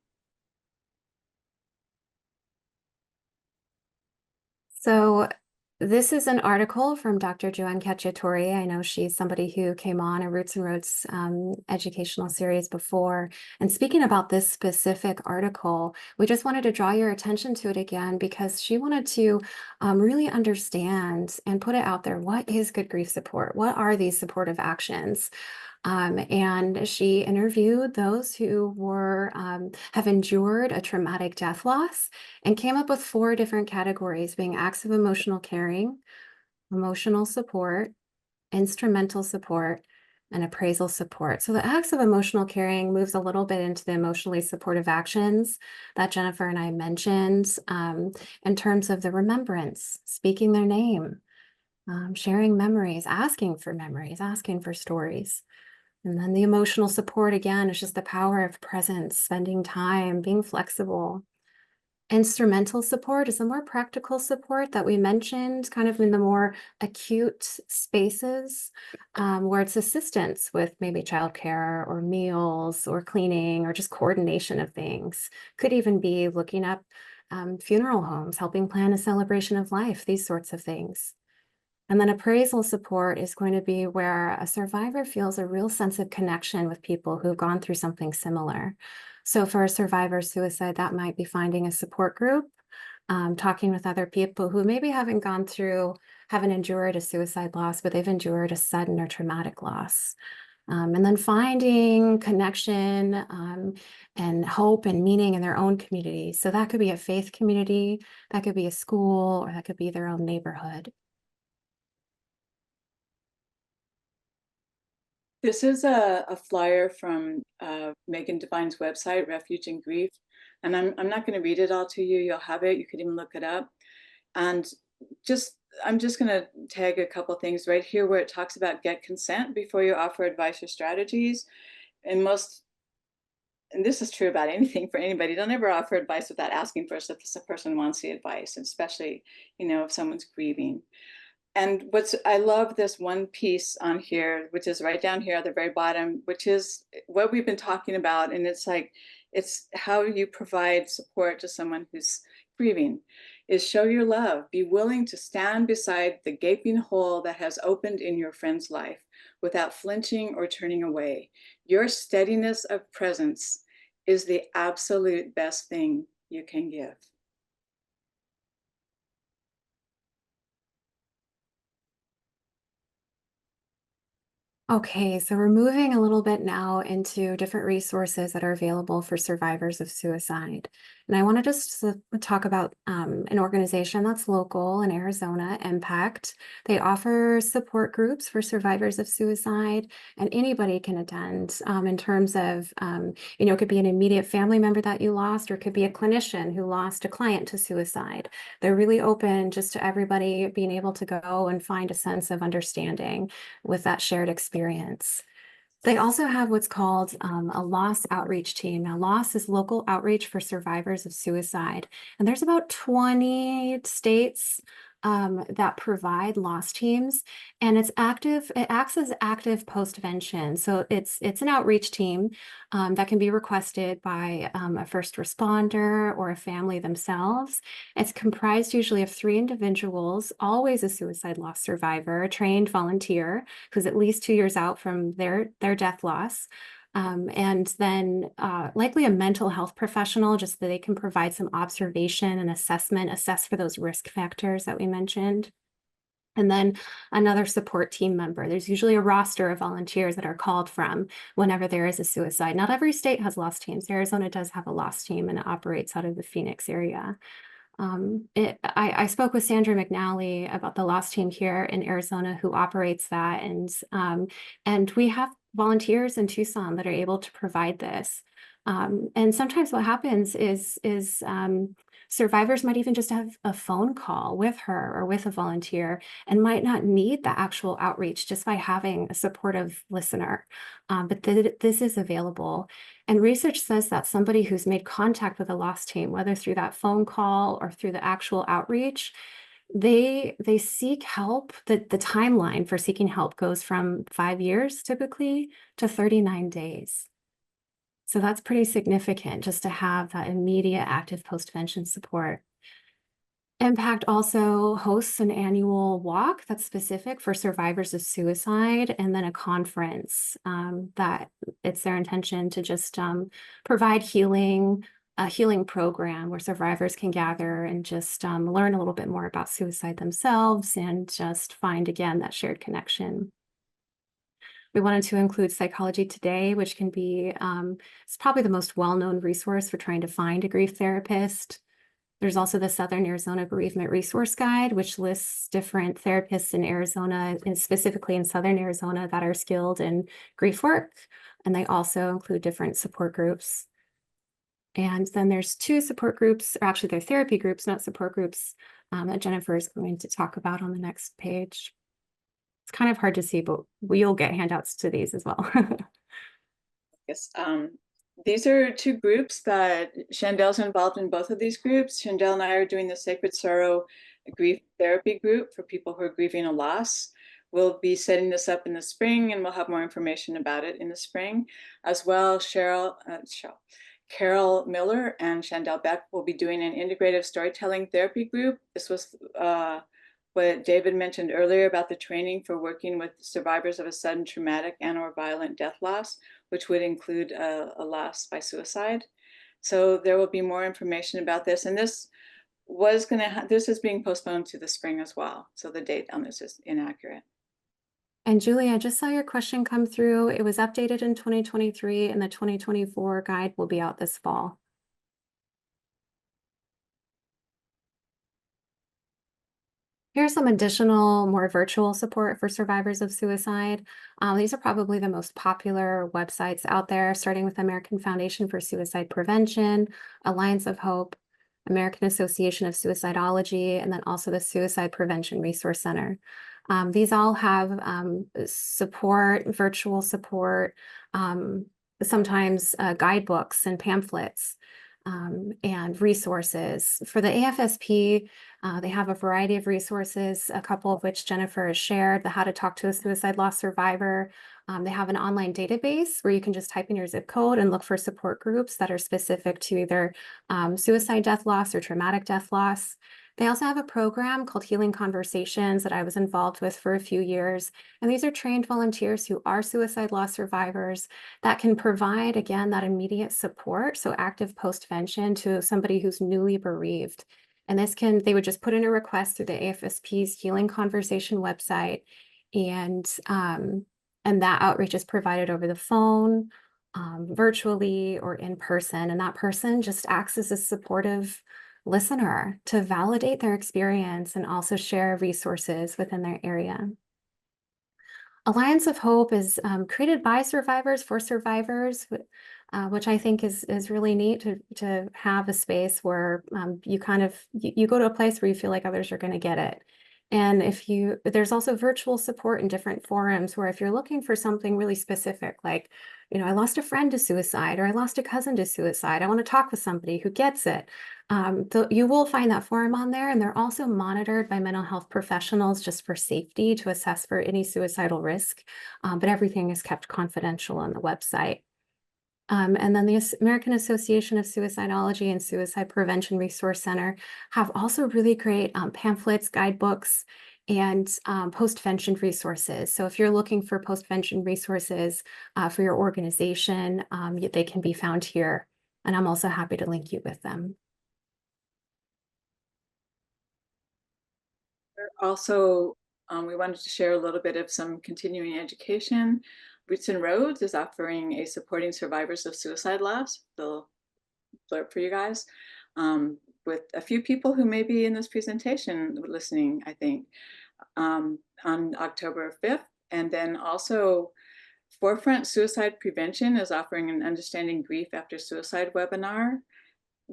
So this is an article from Dr. Joanne Cacciatore. I know she's somebody who came on a Roots and Roads educational series before. And speaking about this specific article, we just wanted to draw your attention to it again because she wanted to really understand and put it out there. What is good grief support? What are these supportive actions? And she interviewed those who have endured a traumatic death loss and came up with 4 different categories, being acts of emotional caring, emotional support, instrumental support, and appraisal support. So the acts of emotional caring moves a little bit into the emotionally supportive actions that Jennifer and I mentioned, in terms of the remembrance, speaking their name, sharing memories, asking for stories. And then the emotional support, again, is just the power of presence, spending time, being flexible. Instrumental support is the more practical support that we mentioned, kind of in the more acute spaces, where it's assistance with maybe childcare or meals or cleaning or just coordination of things. Could even be looking up funeral homes, helping plan a celebration of life, these sorts of things. And then appraisal support is going to be where a survivor feels a real sense of connection with people who've gone through something similar. So for a survivor suicide, that might be finding a support group, talking with other people who maybe haven't endured a suicide loss, but they've endured a sudden or traumatic loss. And then finding connection and hope and meaning in their own community. So that could be a faith community, that could be a school, or that could be their own neighborhood. This is a flyer from Megan Devine's website, Refuge in Grief. And I'm not going to read it all to you. You'll have it. You could even look it up. And I'm just going to tag a couple things right here where it talks about get consent before you offer advice or strategies. And this is true about anything for anybody. Don't ever offer advice without asking first if a person wants the advice, especially, if someone's grieving. And I love this one piece on here, which is right down here at the very bottom, which is what we've been talking about. And it's how you provide support to someone who's grieving, is show your love. Be willing to stand beside the gaping hole that has opened in your friend's life without flinching or turning away. Your steadiness of presence is the absolute best thing you can give. Okay, so we're moving a little bit now into different resources that are available for survivors of suicide. And I want to just talk about an organization that's local in Arizona, Impact. They offer support groups for survivors of suicide, and anybody can attend in terms of, it could be an immediate family member that you lost, or it could be a clinician who lost a client to suicide. They're really open just to everybody being able to go and find a sense of understanding with that shared experience. They also have what's called a loss outreach team. Now, loss is local outreach for survivors of suicide. And there's about 20 states that provide loss teams, and it acts as active postvention. So it's an outreach team that can be requested by a first responder or a family themselves. It's comprised usually of 3 individuals, always a suicide loss survivor, a trained volunteer who's at least 2 years out from their death loss. And then likely a mental health professional, just so they can provide some observation and assess for those risk factors that we mentioned. And then another support team member. There's usually a roster of volunteers that are called from whenever there is a suicide. Not every state has loss teams. Arizona does have a loss team, and it operates out of the Phoenix area. I spoke with Sandra McNally about the loss team here in Arizona who operates that, and we have volunteers in Tucson that are able to provide this. And sometimes what happens is survivors might even just have a phone call with her or with a volunteer and might not need the actual outreach just by having a supportive listener. But this is available. And research says that somebody who's made contact with a loss team, whether through that phone call or through the actual outreach, they seek help. The timeline for seeking help goes from 5 years typically to 39 days. So that's pretty significant just to have that immediate active postvention support. Impact also hosts an annual walk that's specific for survivors of suicide, and then a conference that it's their intention to just provide a healing program where survivors can gather and just learn a little bit more about suicide themselves and just find, again, that shared connection. We wanted to include Psychology Today, which can be, it's probably the most well-known resource for trying to find a grief therapist. There's also the Southern Arizona Bereavement Resource Guide, which lists different therapists in Arizona, and specifically in Southern Arizona, that are skilled in grief work. And they also include different support groups. And then there's 2 support groups, or actually they're therapy groups, not support groups, that Jennifer is going to talk about on the next page. It's kind of hard to see, but we'll get handouts to these as well. Yes. These are 2 groups that Chandel's involved in. Both of these groups. Chandel and I are doing the Sacred Sorrow Grief Therapy Group for people who are grieving a loss. We'll be setting this up in the spring, and we'll have more information about it in the spring. As well, Carol Miller and Chandel Beck will be doing an integrative storytelling therapy group. This was what David mentioned earlier about the training for working with survivors of a sudden traumatic and/or violent death loss, which would include a loss by suicide. So there will be more information about this, and this is being postponed to the spring as well. So the date on this is inaccurate. And Julie, I just saw your question come through. It was updated in 2023, and the 2024 guide will be out this fall. Here's some additional, more virtual support for survivors of suicide. These are probably the most popular websites out there, starting with American Foundation for Suicide Prevention, Alliance of Hope, American Association of Suicidology, and then also the Suicide Prevention Resource Center. These all have support, virtual support, sometimes guidebooks and pamphlets, and resources. For the AFSP, they have a variety of resources, a couple of which Jennifer has shared, the How to Talk to a Suicide Loss Survivor. They have an online database where you can just type in your zip code and look for support groups that are specific to either suicide death loss or traumatic death loss. They also have a program called Healing Conversations that I was involved with for a few years. And these are trained volunteers who are suicide loss survivors that can provide, again, that immediate support, so active postvention to somebody who's newly bereaved. And they would just put in a request through the AFSP's Healing Conversation website, and that outreach is provided over the phone, virtually, or in person. And that person just acts as a supportive listener to validate their experience and also share resources within their area. Alliance of Hope is created by survivors for survivors, which I think is really neat to have a space where you go to a place where you feel like others are going to get it. And there's also virtual support in different forums where if you're looking for something really specific, like, I lost a friend to suicide, or I lost a cousin to suicide, I want to talk with somebody who gets it. You will find that forum on there, and they're also monitored by mental health professionals just for safety to assess for any suicidal risk, but everything is kept confidential on the website. And then the American Association of Suicidology and Suicide Prevention Resource Center have also really great pamphlets, guidebooks, and postvention resources. So if you're looking for postvention resources for your organization, they can be found here. And I'm also happy to link you with them. Also, we wanted to share a little bit of some continuing education. Roots and Roads is offering a Supporting Survivors of Suicide Loss. They'll blurb for you guys, with a few people who may be in this presentation listening, I think, on October 5th. And then also Forefront Suicide Prevention is offering an Understanding Grief After Suicide webinar.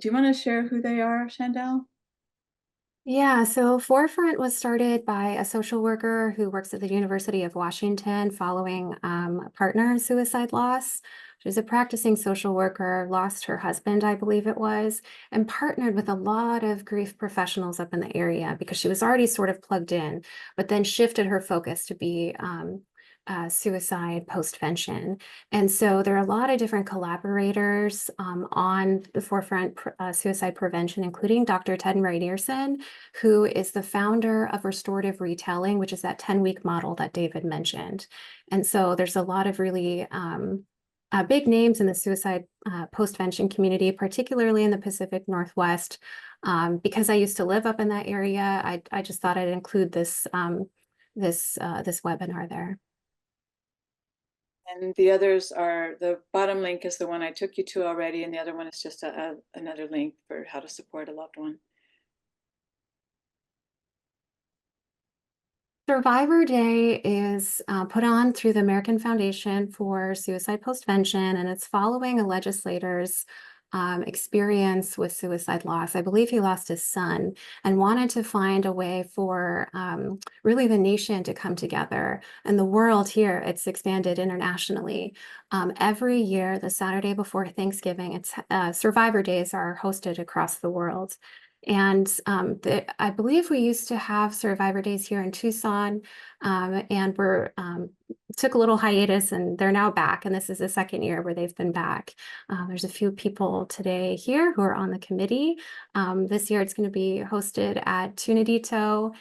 Do you want to share who they are, Chandel? Yeah, so Forefront was started by a social worker who works at the University of Washington following a partner in suicide loss. She was a practicing social worker, lost her husband, I believe it was, and partnered with a lot of grief professionals up in the area because she was already sort of plugged in, but then shifted her focus to be suicide postvention. And so there are a lot of different collaborators on the Forefront suicide prevention, including Dr. Ted Rainerson, who is the founder of Restorative Retelling, which is that 10-week model that David mentioned. And so there's a lot of really big names in the suicide postvention community, particularly in the Pacific Northwest. Because I used to live up in that area, I just thought I'd include this webinar there. And the others are, the bottom link is the one I took you to already, and the other one is just another link for how to support a loved one. Survivor Day is put on through the American Foundation for Suicide Postvention, and it's following a legislator's experience with suicide loss. I believe he lost his son and wanted to find a way for really the nation to come together. And the world here, it's expanded internationally. Every year, the Saturday before Thanksgiving, it's Survivor Days are hosted across the world. And I believe we used to have Survivor Days here in Tucson, and we're took a little hiatus, and they're now back. And this is the second year where they've been back. There's a few people today here who are on the committee. This year it's going to be hosted at Tunadito.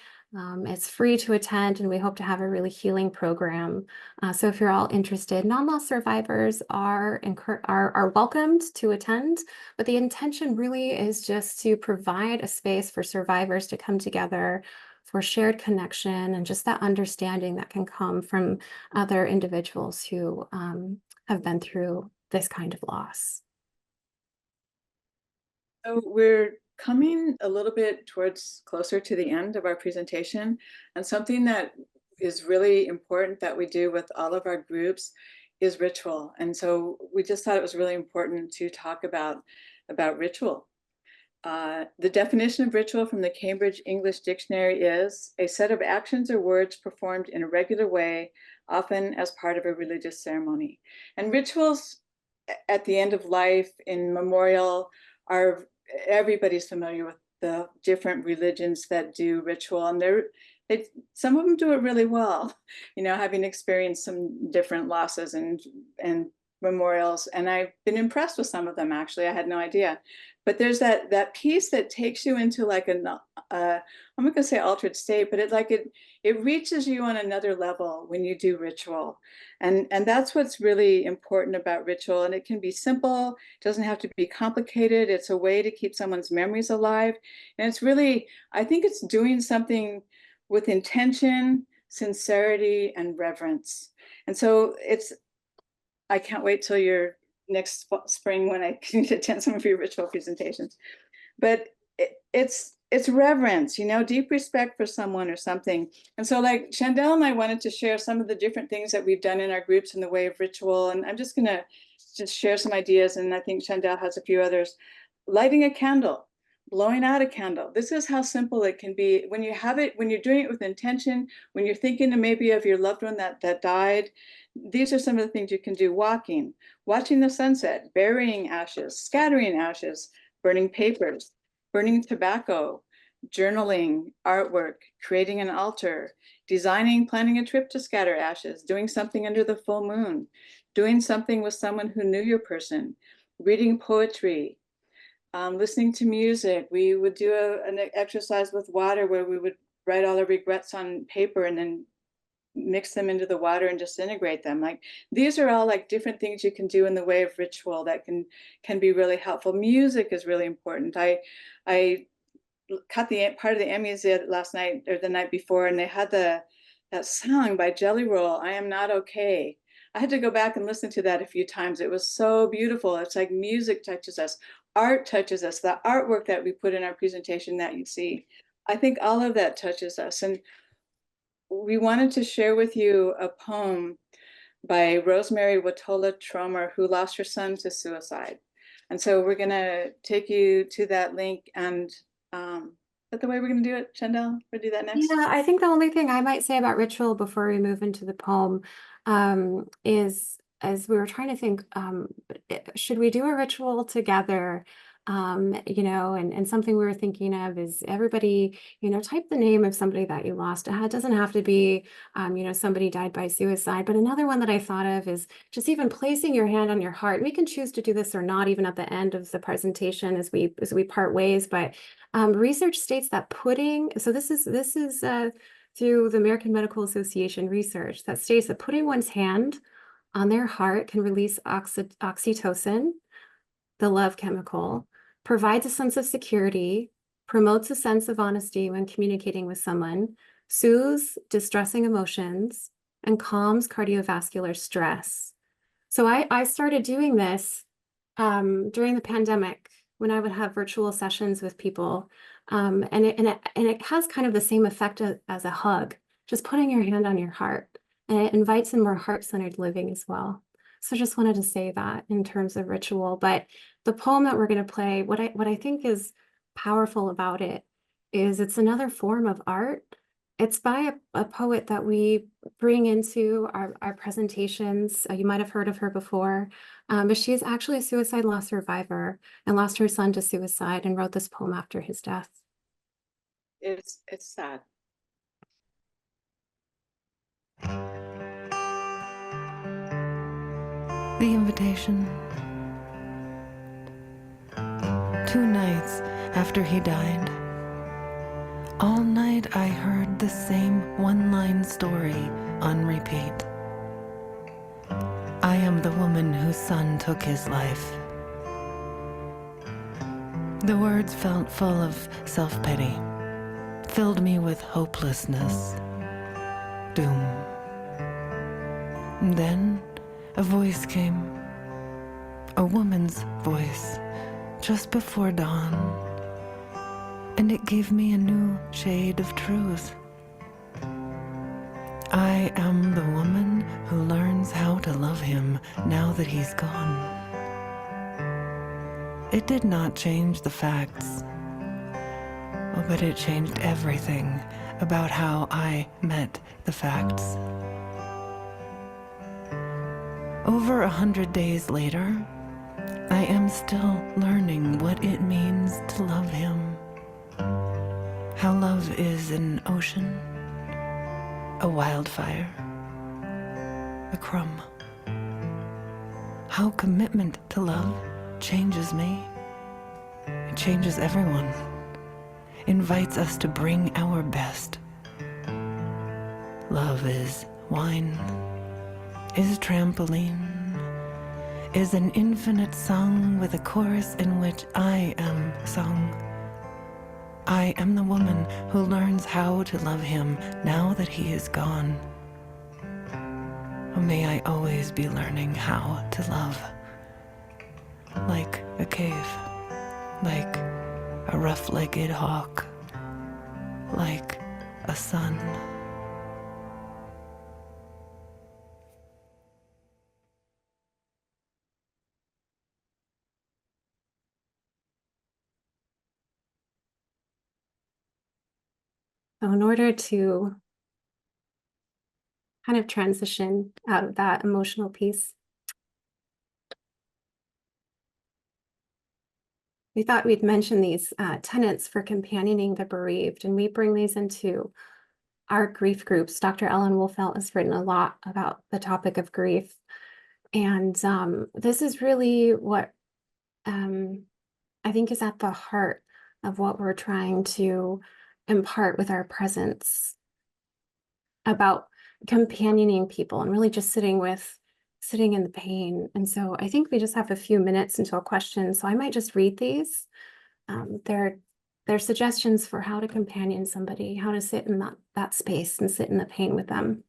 It's free to attend, and we hope to have a really healing program. So if you're all interested, non-loss survivors are welcomed to attend, but the intention really is just to provide a space for survivors to come together for shared connection and just that understanding that can come from other individuals who have been through this kind of loss. So we're coming a little bit towards closer to the end of our presentation, and something that is really important that we do with all of our groups is ritual. And so we just thought it was really important to talk about ritual. The definition of ritual from the Cambridge English Dictionary is a set of actions or words performed in a regular way, often as part of a religious ceremony. And rituals at the end of life, in memorial, are everybody's familiar with the different religions that do ritual, and some of them do it really well, you know, having experienced some different losses and memorials, and I've been impressed with some of them. Actually, I had no idea. But there's that piece that takes you into like I'm not gonna say altered state, but it reaches you on another level when you do ritual. And that's what's really important about ritual. And it can be simple, it doesn't have to be complicated. It's a way to keep someone's memories alive. And it's really, I think it's doing something with intention, sincerity, and reverence. And so I can't wait till your next spring when I can attend some of your ritual presentations. But it's reverence, you know, deep respect for someone or something. And so like Chandel and I wanted to share some of the different things that we've done in our groups in the way of ritual. And I'm just gonna share some ideas, and I think Chandel has a few others. Lighting a candle, blowing out a candle. This is how simple it can be when you have it, when you're doing it with intention, when you're thinking maybe of your loved one that died. These are some of the things you can do. Walking, watching the sunset, burying ashes, scattering ashes, burning papers, burning tobacco, journaling, artwork, creating an altar, designing, planning a trip to scatter ashes, doing something under the full moon, doing something with someone who knew your person, reading poetry, listening to music. We would do an exercise with water where we would write all our regrets on paper and then mix them into the water and disintegrate them. Like, these are all like different things you can do in the way of ritual that can be really helpful. Music is really important. I caught the part of the Emmys last night or the night before, and they had that song by Jelly Roll, I Am Not Okay. I had to go back and listen to that a few times. It was so beautiful. It's like music touches us, art touches us, the artwork that we put in our presentation that you see. I think all of that touches us. And we wanted to share with you a poem by Rosemary Watola Tromer, who lost her son to suicide. And so we're gonna take you to that link. And is that the way we're gonna do it, Chandel? We'll do that next? Yeah, I think the only thing I might say about ritual before we move into the poem is, as we were trying to think, should we do a ritual together? You know, and something we were thinking of is everybody, you know, type the name of somebody that you lost. It doesn't have to be, you know, somebody died by suicide. But another one that I thought of is just even placing your hand on your heart. We can choose to do this or not, even at the end of the presentation as we part ways. But research states that this is through the American Medical Association research that states that putting one's hand on their heart can release oxytocin, the love chemical, provides a sense of security, promotes a sense of honesty when communicating with someone, soothes distressing emotions, and calms cardiovascular stress. So I started doing this during the pandemic when I would have virtual sessions with people, and it has kind of the same effect as a hug. just putting your hand on your heart. And it invites in more heart-centered living as well. So just wanted to say that in terms of ritual. But the poem that we're going to play, what I think is powerful about it is it's another form of art. It's by a poet that we bring into our presentations. You might have heard of her before, but she is actually a suicide loss survivor and lost her son to suicide and wrote this poem after his death. It's sad. The invitation. 2 nights after he died, all night I heard the same one-line story on repeat. I am the woman whose son took his life. The words felt full of self-pity, filled me with hopelessness, doom. And then a voice came, a woman's voice, just before dawn, and it gave me a new shade of truth. I am the woman who learns how to love him now that he's gone. It did not change the facts, but it changed everything about how I met the facts. Over 100 days later, I am still learning what it means to love him. How love is an ocean, a wildfire, a crumb. How commitment to love changes me. It changes everyone. Invites us to bring our best. Love is wine, is trampoline, is an infinite song with a chorus in which I am sung. I am the woman who learns how to love him now that he is gone. May I always be learning how to love. Like a cave, like a rough-legged hawk, like a sun. So in order to kind of transition out of that emotional piece, we thought we'd mention these tenets for companioning the bereaved, and we bring these into our grief groups. Dr. Ellen Wolfelt has written a lot about the topic of grief, and this is really what I think is at the heart of what we're trying to impart with our presence about companioning people and really just sitting in the pain. And so I think we just have a few minutes until questions. So I might just read these. They're suggestions for how to companion somebody, how to sit in that space and sit in the pain with them.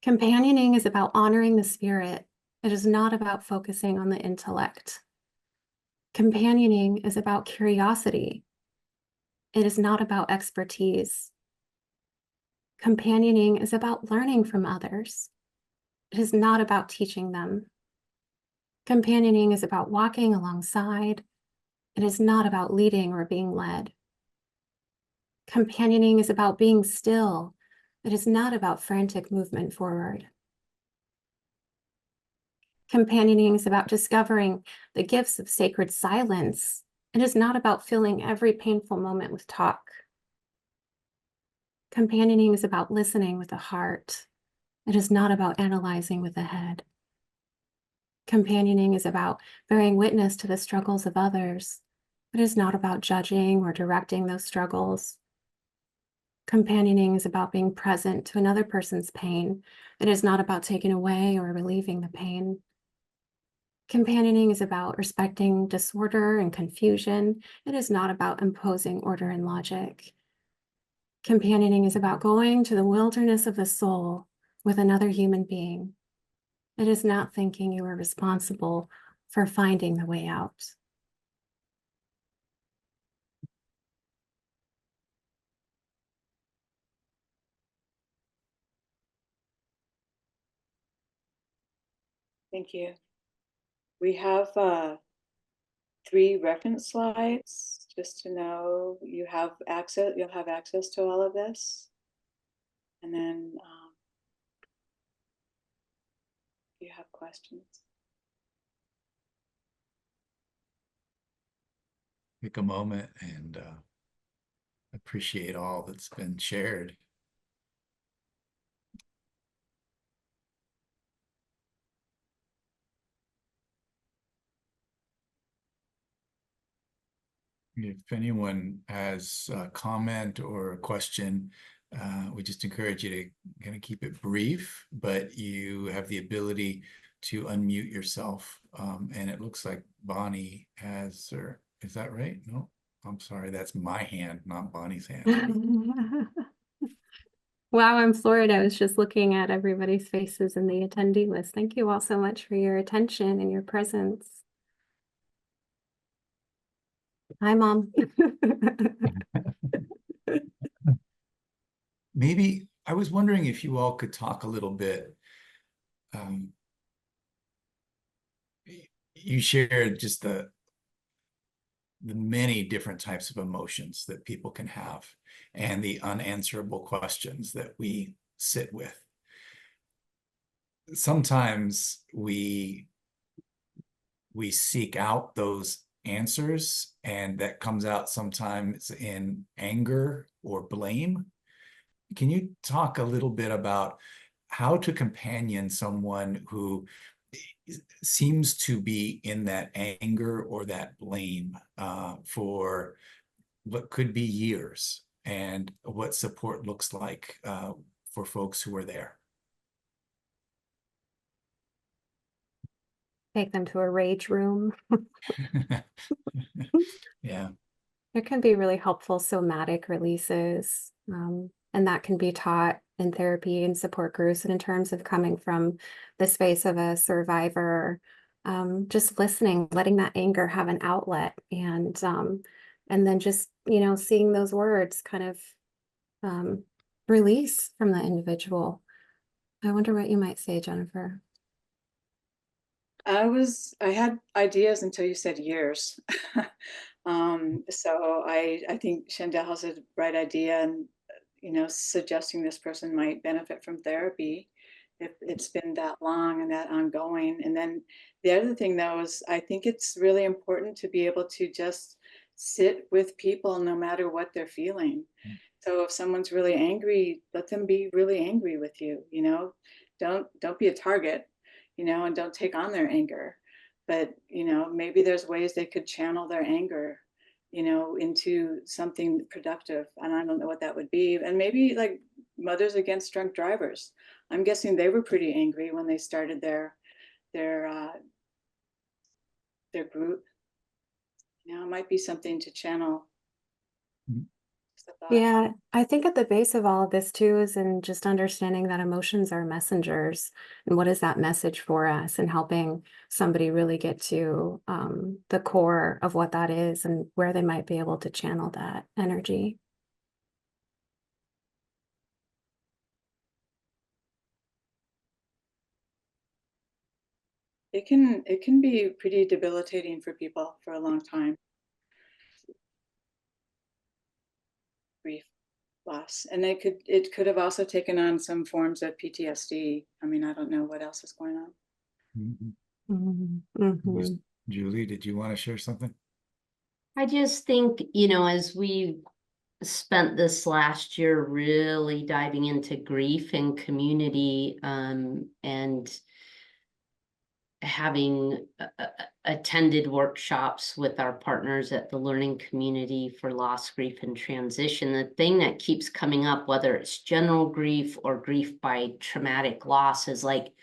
Companioning is about honoring the spirit. It is not about focusing on the intellect. Companioning is about curiosity. It is not about expertise. Companioning is about learning from others. It is not about teaching them. Companioning is about walking alongside. It is not about leading or being led. Companioning is about being still. It is not about frantic movement forward. Companioning is about discovering the gifts of sacred silence. It is not about filling every painful moment with talk. Companioning is about listening with the heart. It is not about analyzing with the head. Companioning is about bearing witness to the struggles of others. It is not about judging or directing those struggles. Companioning is about being present to another person's pain. It is not about taking away or relieving the pain. Companioning is about respecting disorder and confusion. It is not about imposing order and logic. Companioning is about going to the wilderness of the soul with another human being. It is not thinking you are responsible for finding the way out. Thank you. We have 3 reference slides, just to know you'll have access to all of this. And then if you have questions. Take a moment and appreciate all that's been shared. If anyone has a comment or a question, we just encourage you to kind of keep it brief, but you have the ability to unmute yourself. And it looks like Bonnie has, or is that right? No, I'm sorry, that's my hand, not Bonnie's hand. Wow, I'm floored. I was just looking at everybody's faces in the attendee list. Thank you all so much for your attention and your presence. Hi, Mom. Maybe I was wondering if you all could talk a little bit. You shared just the many different types of emotions that people can have and the unanswerable questions that we sit with. Sometimes we seek out those answers, and that comes out sometimes in anger or blame. Can you talk a little bit about how to companion someone who seems to be in that anger or that blame for what could be years, and what support looks like for folks who are there? Take them to a rage room. Yeah. There can be really helpful somatic releases, and that can be taught in therapy and support groups. And in terms of coming from the space of a survivor, just listening, letting that anger have an outlet, and then just, you know, seeing those words kind of release from the individual. I wonder what you might say, Jennifer. I had ideas until you said years. So I think Chandel has a right idea, and you know, suggesting this person might benefit from therapy if it's been that long and that ongoing. And then the other thing though is I think it's really important to be able to just sit with people no matter what they're feeling. So if someone's really angry, let them be really angry with you, you know. Don't be a target, you know, and don't take on their anger. But, you know, maybe there's ways they could channel their anger, you know, into something productive. And I don't know what that would be. And maybe like Mothers Against Drunk Drivers. I'm guessing they were pretty angry when they started their group. You know, it might be something to channel. Yeah, I think at the base of all of this too is in just understanding that emotions are messengers, and what is that message for us, and helping somebody really get to the core of what that is and where they might be able to channel that energy. It can be pretty debilitating for people for a long time. Grief, loss, and it could have also taken on some forms of PTSD. I mean, I don't know what else is going on. Mm-hmm. Julie, did you want to share something? I just think, you know, as we spent this last year really diving into grief and community, and having attended workshops with our partners at the Learning Community for Loss, Grief, and Transition, the thing that keeps coming up, whether it's general grief or grief by traumatic loss, is like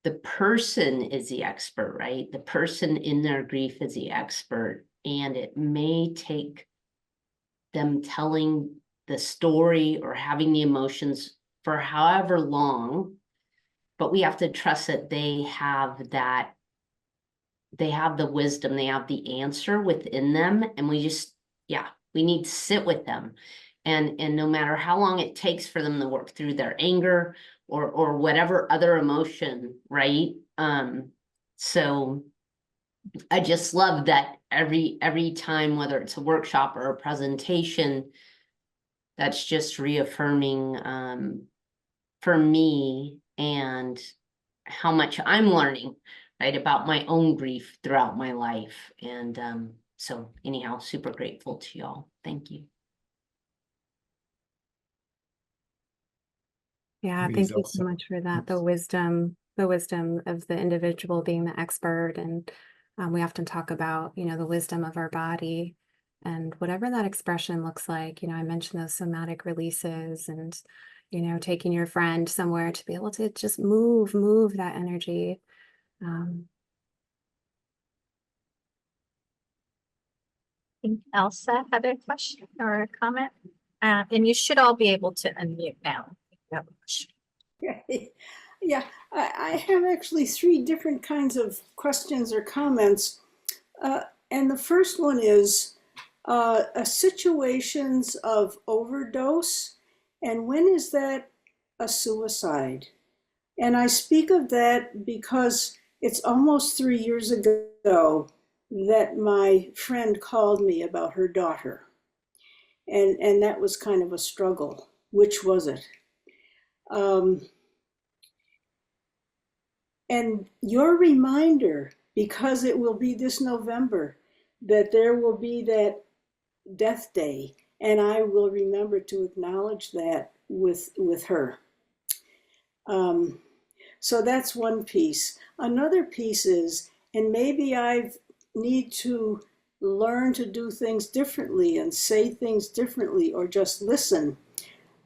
the person is the expert, right? The person in their grief is the expert, and it may take them telling the story or having the emotions for however long, but we have to trust that they have the wisdom, they have the answer within them, and we need to sit with them. And no matter how long it takes for them to work through their anger or whatever other emotion, right? So I just love that every time, whether it's a workshop or a presentation, that's just reaffirming for me and how much I'm learning, right, about my own grief throughout my life. And so anyhow, super grateful to y'all. Thank you. Yeah, Please thank you also. so much for that. The wisdom of the individual being the expert. And we often talk about, you know, the wisdom of our body and whatever that expression looks like. You know, I mentioned those somatic releases and, you know, taking your friend somewhere to be able to just move that energy. I think Elsa had a question or a comment. And you should all be able to unmute now. if you have a question. Yeah, I have actually three different kinds of questions or comments. And the first one is situations of overdose, and when is that a suicide? And I speak of that because it's almost 3 years ago that my friend called me about her daughter. And that was kind of a struggle. Which was it? And your reminder, because it will be this November, that there will be that death day, and I will remember to acknowledge that with her. So that's one piece. Another piece is, and maybe I need to learn to do things differently and say things differently or just listen.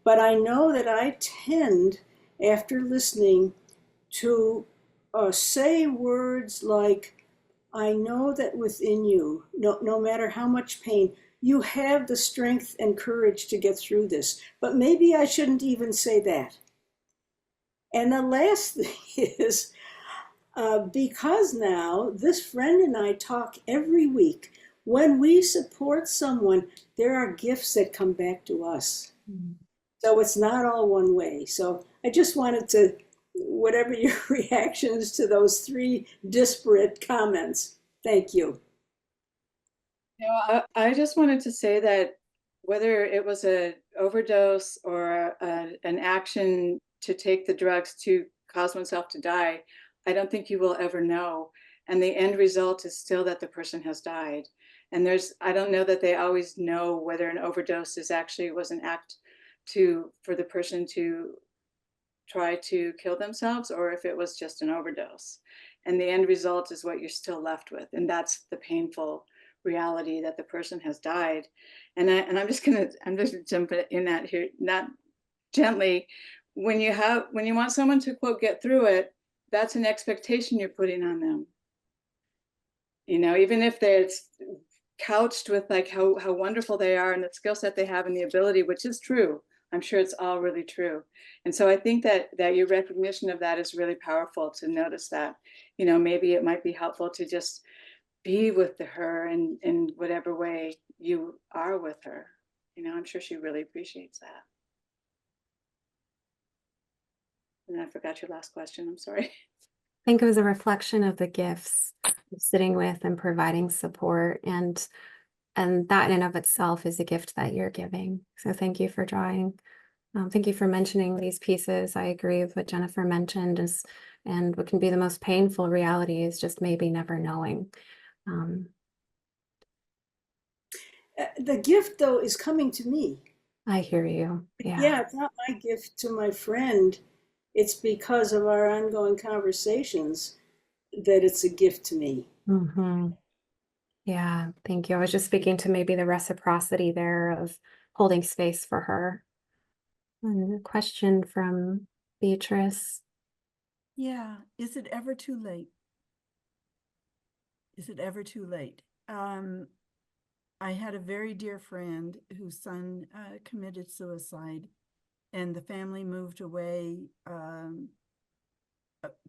But I know that I tend, after listening, to say words like, I know that within you, no matter how much pain, you have the strength and courage to get through this. But maybe I shouldn't even say that. And the last thing is, because now this friend and I talk every week, when we support someone, there are gifts that come back to us. Mm-hmm. So it's not all one way. So I just wanted to, whatever your reactions to those three disparate comments. Thank you. I just wanted to say that whether it was an overdose or an action to take the drugs to cause oneself to die, I don't think you will ever know. And the end result is still that the person has died. And I don't know that they always know whether an overdose was an act for the person to try to kill themselves, or if it was just an overdose. And the end result is what you're still left with. And that's the painful reality, that the person has died. And I'm just jumping in that here, not gently. When you want someone to, quote, get through it, that's an expectation you're putting on them. You know, even if it's couched with like how wonderful they are and the skill set they have and the ability, which is true. I'm sure it's all really true. And so I think that your recognition of that is really powerful, to notice that, you know, maybe it might be helpful to just be with her in whatever way you are with her. You know, I'm sure she really appreciates that. And I forgot your last question. I'm sorry. I think it was a reflection of the gifts of sitting with and providing support, and that in and of itself is a gift that you're giving. So thank you for drawing. Thank you for mentioning these pieces. I agree with what Jennifer mentioned, and what can be the most painful reality is just maybe never knowing. The gift, though, is coming to me. I hear you. Yeah, it's not my gift to my friend. It's because of our ongoing conversations that it's a gift to me. Mm-hmm. Yeah, thank you. I was just speaking to maybe the reciprocity there of holding space for her. And a question from Beatrice. Yeah, is it ever too late? Is it ever too late? I had a very dear friend whose son committed suicide, and the family moved away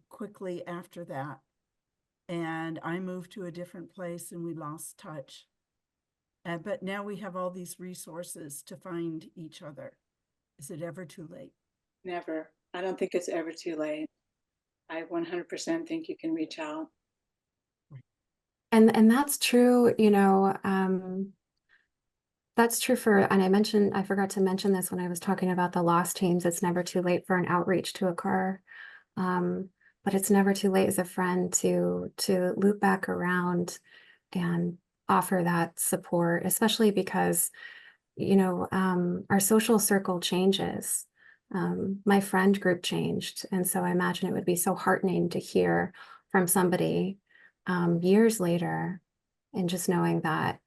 quickly after that. And I moved to a different place and we lost touch. But now we have all these resources to find each other. Is it ever too late? Never. I don't think it's ever too late. I 100% think you can reach out. And that's true, you know, that's true for, and I forgot to mention this when I was talking about the lost teams. It's never too late for an outreach to occur. But it's never too late as a friend to loop back around and offer that support, especially because, you know, our social circle changes. My friend group changed, and so I imagine it would be so heartening to hear from somebody years later, and just knowing that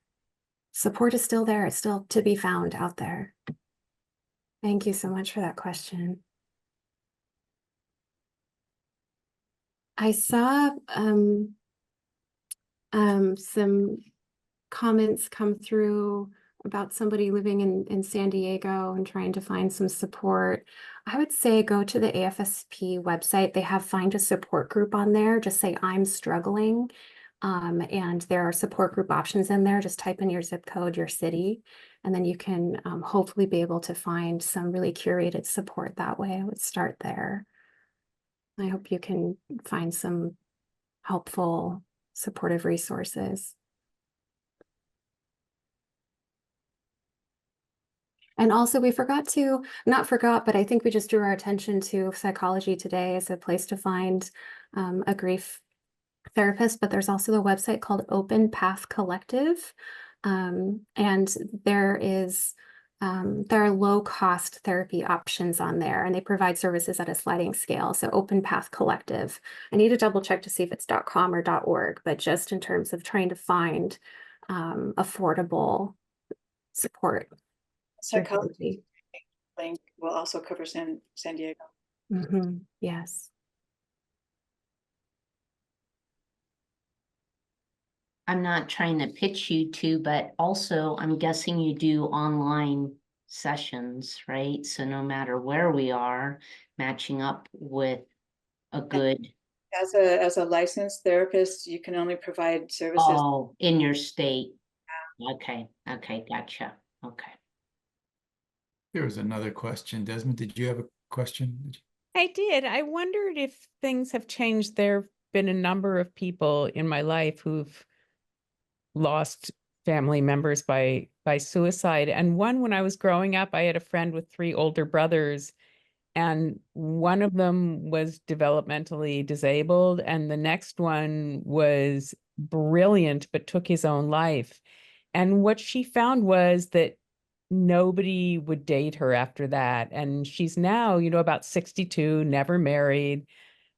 support is still there. It's still to be found out there. Thank you so much for that question. I saw some comments come through about somebody living in San Diego and trying to find some support. I would say go to the AFSP website. They have find a support group on there. Just say I'm struggling. And there are support group options in there. Just type in your zip code, your city, and then you can hopefully be able to find some really curated support that way. I would start there. I hope you can find some helpful, supportive resources. And also we not forgot, but I think we just drew our attention to Psychology Today as a place to find a grief therapist, but there's also a website called Open Path Collective. And there are low-cost therapy options on there, and they provide services at a sliding scale. So Open Path Collective. I need to double check to see if it's .com or .org, but just in terms of trying to find affordable support. Psychology link will also cover San Diego. Yes. I'm not trying to pitch you to, but also I'm guessing you do online sessions, right? So no matter where we are, matching up with a good. As a licensed therapist, you can only provide services. Oh, in your state. Okay, gotcha. Okay. There was another question. Desmond, did you have a question? I did. I wondered if things have changed. There have been a number of people in my life who've lost family members by suicide. And one, when I was growing up, I had a friend with 3 older brothers, and one of them was developmentally disabled, and the next one was brilliant, but took his own life. And what she found was that nobody would date her after that. And she's now, about 62, never married,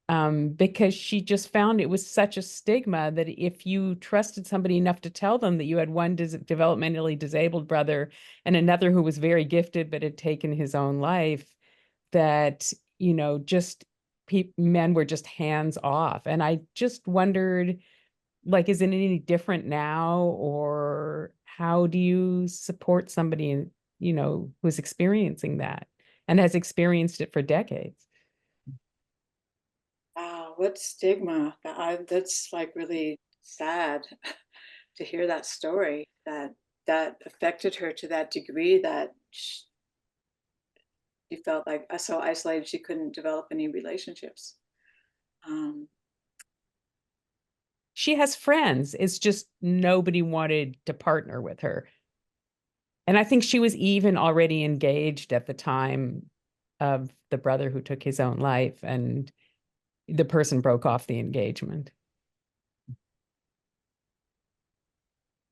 because she just found it was such a stigma that if you trusted somebody enough to tell them that you had one developmentally disabled brother and another who was very gifted but had taken his own life, that, just men were just hands off. And I just wondered, like, is it any different now, or how do you support somebody, who's experiencing that and has experienced it for decades? Wow, what stigma. That's like really sad to hear that story, that affected her to that degree that she felt like so isolated she couldn't develop any relationships. She has friends. It's just nobody wanted to partner with her. And I think she was even already engaged at the time of the brother who took his own life, and the person broke off the engagement.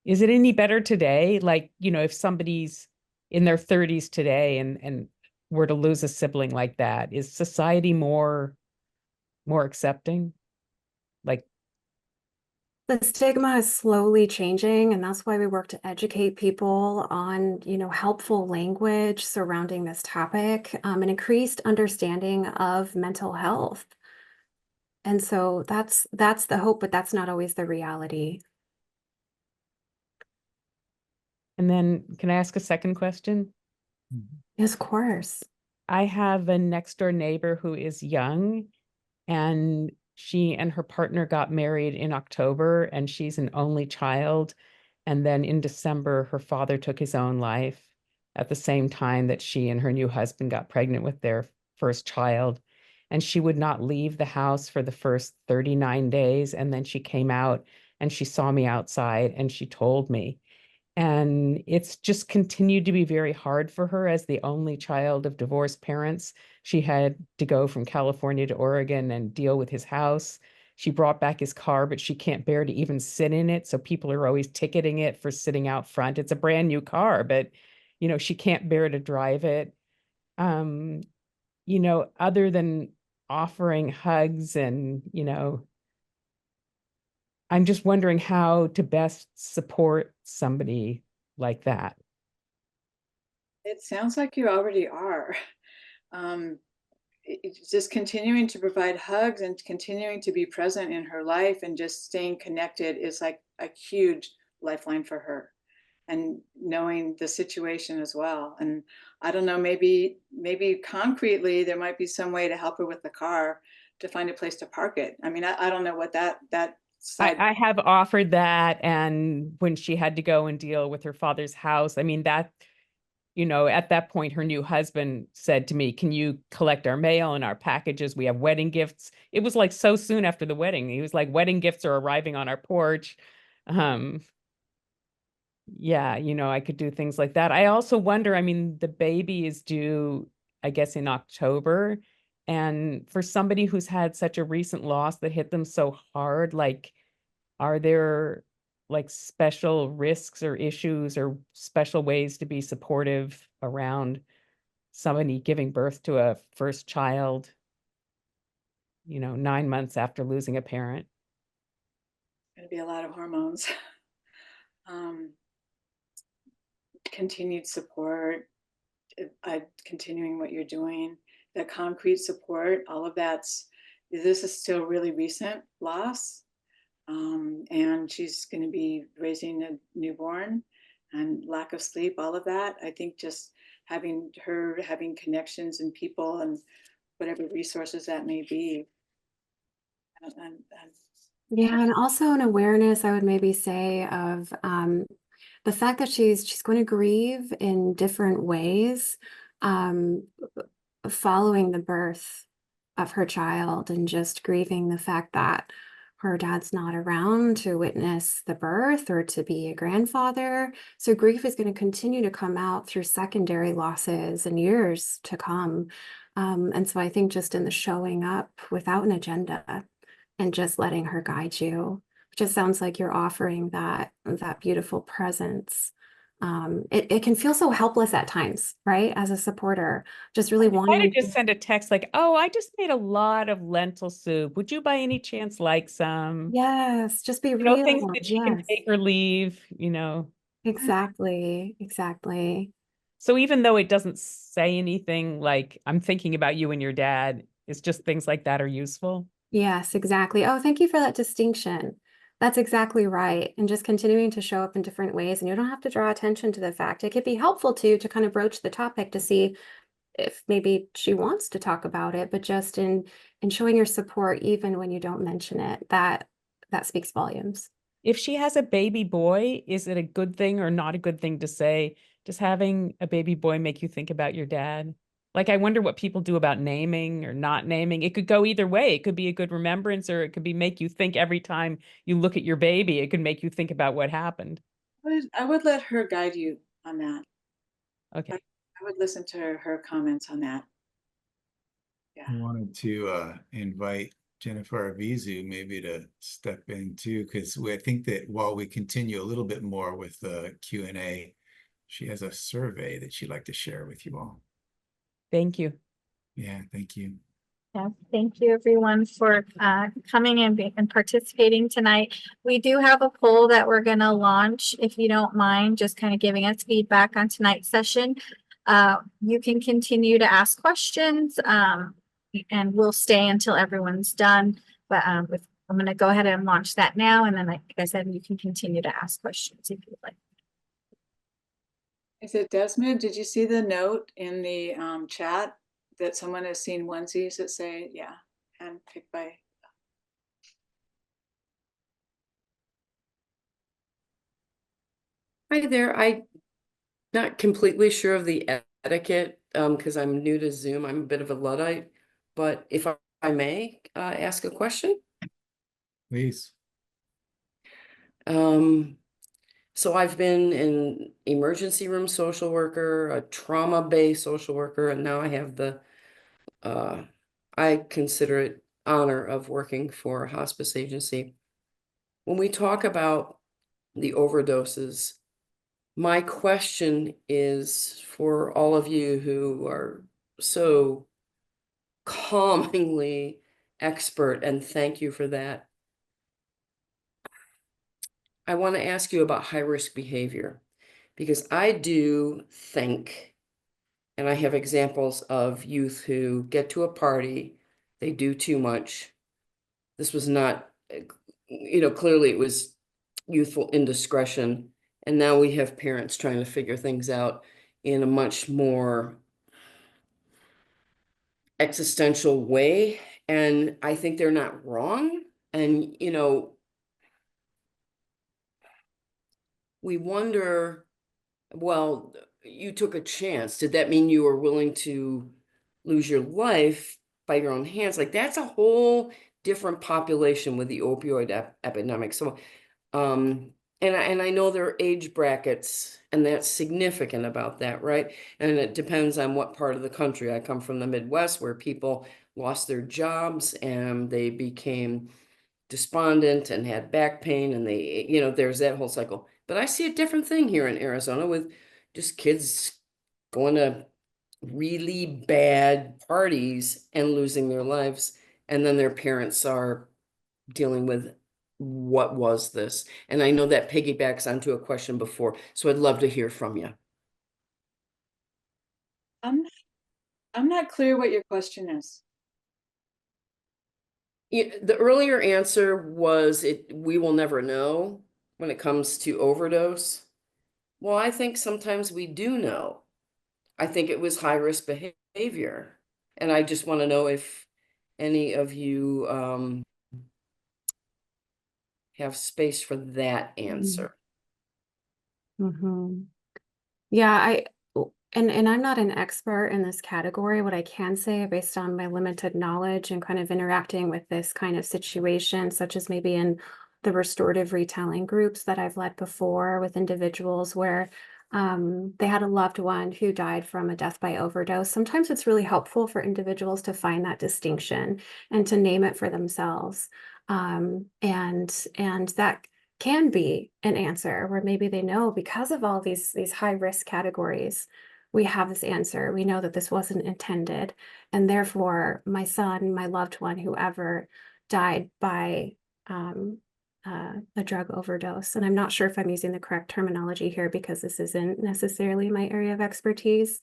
Is it any better today? Like, if somebody's in their 30s today and were to lose a sibling like that, is society more accepting? Like, The stigma is slowly changing, and that's why we work to educate people on, helpful language surrounding this topic, and increased understanding of mental health. And so that's the hope, but that's not always the reality. and then can I ask a second question? Yes, of course. I have a next door neighbor who is young, and she and her partner got married in October, and she's an only child. And then in December, her father took his own life at the same time that she and her new husband got pregnant with their first child. and she would not leave the house for the first 39 days. And then she came out and she saw me outside and she told me. And it's just continued to be very hard for her as the only child of divorced parents. She had to go from California to Oregon and deal with his house. She brought back his car, but she can't bear to even sit in it. So people are always ticketing it for sitting out front. It's a brand new car, but she can't bear to drive it. Other than offering hugs and, I'm just wondering how to best support somebody like that. It sounds like you already are. It's just continuing to provide hugs and continuing to be present in her life and just staying connected is like a huge lifeline for her, and knowing the situation as well. And I don't know, maybe concretely there might be some way to help her with the car to find a place to park it. I mean, I don't know what that side. I have offered that, and when she had to go and deal with her father's house, I mean, that, at that point, her new husband said to me, "Can you collect our mail and our packages? We have wedding gifts." It was like so soon after the wedding. He was like, "Wedding gifts are arriving on our porch." Yeah, I could do things like that. I also wonder, I mean, the baby is due, I guess, in October. And for somebody who's had such a recent loss that hit them so hard, like, are there like special risks or issues or special ways to be supportive around somebody giving birth to a first child, 9 months after losing a parent? Going to be a lot of hormones. Continued support, continuing what you're doing, that concrete support, all of this is still really recent loss. And she's going to be raising a newborn and lack of sleep, all of that. I think just having connections and people and whatever resources that may be. Yeah, and also an awareness, I would maybe say, of the fact that she's going to grieve in different ways following the birth of her child, and just grieving the fact that her dad's not around to witness the birth or to be a grandfather. So grief is going to continue to come out through secondary losses and years to come. And so I think just in the showing up without an agenda and just letting her guide you, it just sounds like you're offering that beautiful presence. It can feel so helpless at times, right? As a supporter, just really I might wanting have just send a text like, "Oh, I just made a lot of lentil soup. Would you by any chance like some?" Yes, just be real. Things that she can Yes, take or leave, exactly. So even though it doesn't say anything like, "I'm thinking about you and your dad," it's just things like that are useful. Yes, exactly. Oh, thank you for that distinction. That's exactly right. And just continuing to show up in different ways. And you don't have to draw attention to the fact. It could be helpful to kind of broach the topic to see if maybe she wants to talk about it, but just in showing your support, even when you don't mention it, that speaks volumes. If she has a baby boy, is it a good thing or not a good thing to say? Does having a baby boy make you think about your dad? Like, I wonder what people do about naming or not naming. It could go either way. It could be a good remembrance, or it could be make you think every time you look at your baby. It could make you think about what happened. I would let her guide you on that. Okay. I would listen to her comments on that. Yeah. I wanted to invite Jennifer Arvizu maybe to step in too, because I think that while we continue a little bit more with the Q&A, she has a survey that she'd like to share with you all. Thank you. Yeah, thank you. Yeah, thank you everyone for coming and participating tonight. We do have a poll that we're going to launch. If you don't mind just kind of giving us feedback on tonight's session, you can continue to ask questions and we'll stay until everyone's done. But I'm going to go ahead and launch that now. And then, like I said, you can continue to ask questions if you'd like. Is it Desmond? Did you see the note in the chat that someone has seen onesies that say, yeah, handpicked by? Hi there. I'm not completely sure of the etiquette because I'm new to Zoom. I'm a bit of a Luddite, but if I may ask a question. Please. So I've been an emergency room social worker, a trauma-based social worker, and now I have the, I consider it honor of working for a hospice agency. When we talk about the overdoses, my question is for all of you who are so calmingly expert, and thank you for that. I want to ask you about high-risk behavior, because I do think, and I have examples of youth who get to a party, they do too much. This was not, clearly it was youthful indiscretion. And now we have parents trying to figure things out in a much more existential way. And I think they're not wrong. And, we wonder, well, you took a chance. Did that mean you were willing to lose your life by your own hands? Like, that's a whole different population with the opioid epidemic. So, and I know there are age brackets, and that's significant about that, right? And it depends on what part of the country. I come from the Midwest, where people lost their jobs and they became despondent and had back pain, and they, there's that whole cycle. But I see a different thing here in Arizona with just kids going to really bad parties and losing their lives, and then their parents are dealing with, what was this? And I know that piggybacks onto a question before, so I'd love to hear from you. I'm not clear what your question is. The earlier answer was we will never know when it comes to overdose. Well, I think sometimes we do know. I think it was high risk behavior. And I just want to know if any of you have space for that answer. Mm-hmm. Yeah, and I'm not an expert in this category. What I can say, based on my limited knowledge and kind of interacting with this kind of situation, such as maybe in the restorative retelling groups that I've led before with individuals where they had a loved one who died from a death by overdose. Sometimes it's really helpful for individuals to find that distinction and to name it for themselves. And that can be an answer where maybe they know, because of all these high risk categories, we have this answer. We know that this wasn't intended, and therefore my son, my loved one, whoever died by a drug overdose. And I'm not sure if I'm using the correct terminology here, because this isn't necessarily my area of expertise.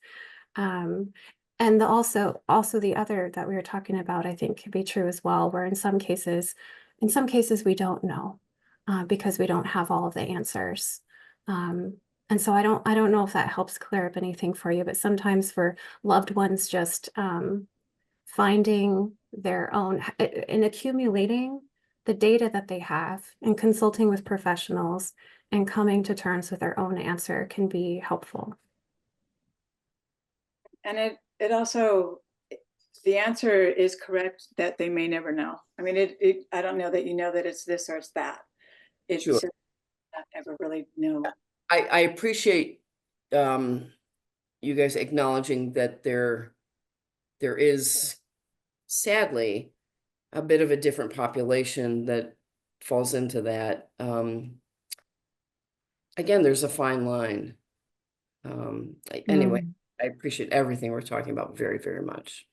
And also the other that we were talking about, I think, could be true as well, where in some cases we don't know. Because we don't have all of the answers. And so I don't know if that helps clear up anything for you, but sometimes for loved ones, just finding their own and accumulating the data that they have and consulting with professionals and coming to terms with their own answer can be helpful. And it also, the answer is correct that they may never know. I mean, I don't know that you know that it's this or it's that. It's Sure. not ever really know. I appreciate you guys acknowledging that there is, sadly, a bit of a different population that falls into that. Again, there's a fine line. Anyway, I appreciate everything we're talking about very, very much.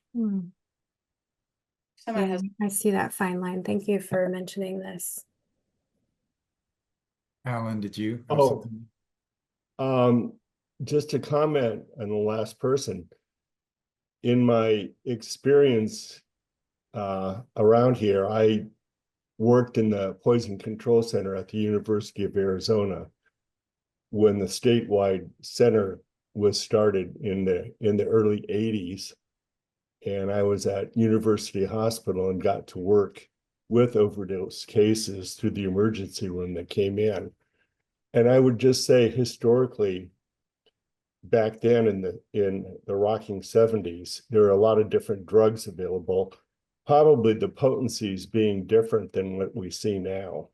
Yeah, I see that fine line. Thank you for mentioning this. Alan, did you have something? Just to comment on the last person, in my experience around here, I worked in the Poison Control Center at the University of Arizona when the statewide center was started in the early 80s. And I was at University Hospital and got to work with overdose cases through the emergency room that came in. And I would just say, historically, back then in the rocking 70s, there were a lot of different drugs available. probably the potencies being different than what we see now.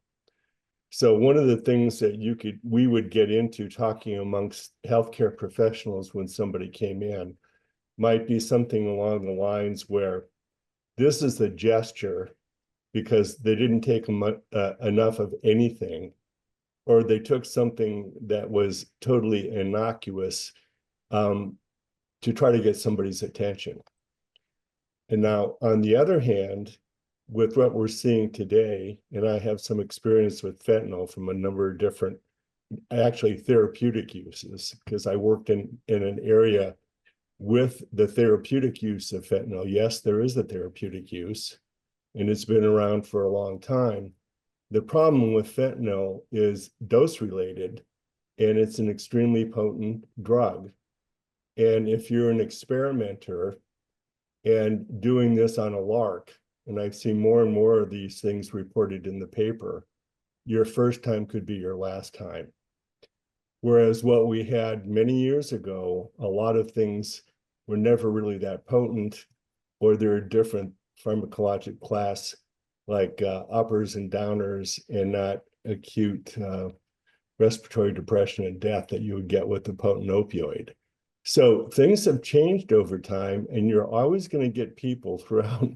So one of the things that we would get into talking amongst healthcare professionals when somebody came in might be something along the lines where this is a gesture because they didn't take enough of anything, or they took something that was totally innocuous to try to get somebody's attention. And now, on the other hand, with what we're seeing today, and I have some experience with fentanyl from a number of different, actually therapeutic uses, because I worked in an area with the therapeutic use of fentanyl. Yes, there is a therapeutic use, and it's been around for a long time. The problem with fentanyl is dose related, and it's an extremely potent drug. And if you're an experimenter and doing this on a lark, and I've seen more and more of these things reported in the paper, your first time could be your last time. Whereas what we had many years ago, a lot of things were never really that potent, or they're a different pharmacologic class, like uppers and downers, and not acute respiratory depression and death that you would get with the potent opioid. So things have changed over time, and you're always going to get people throughout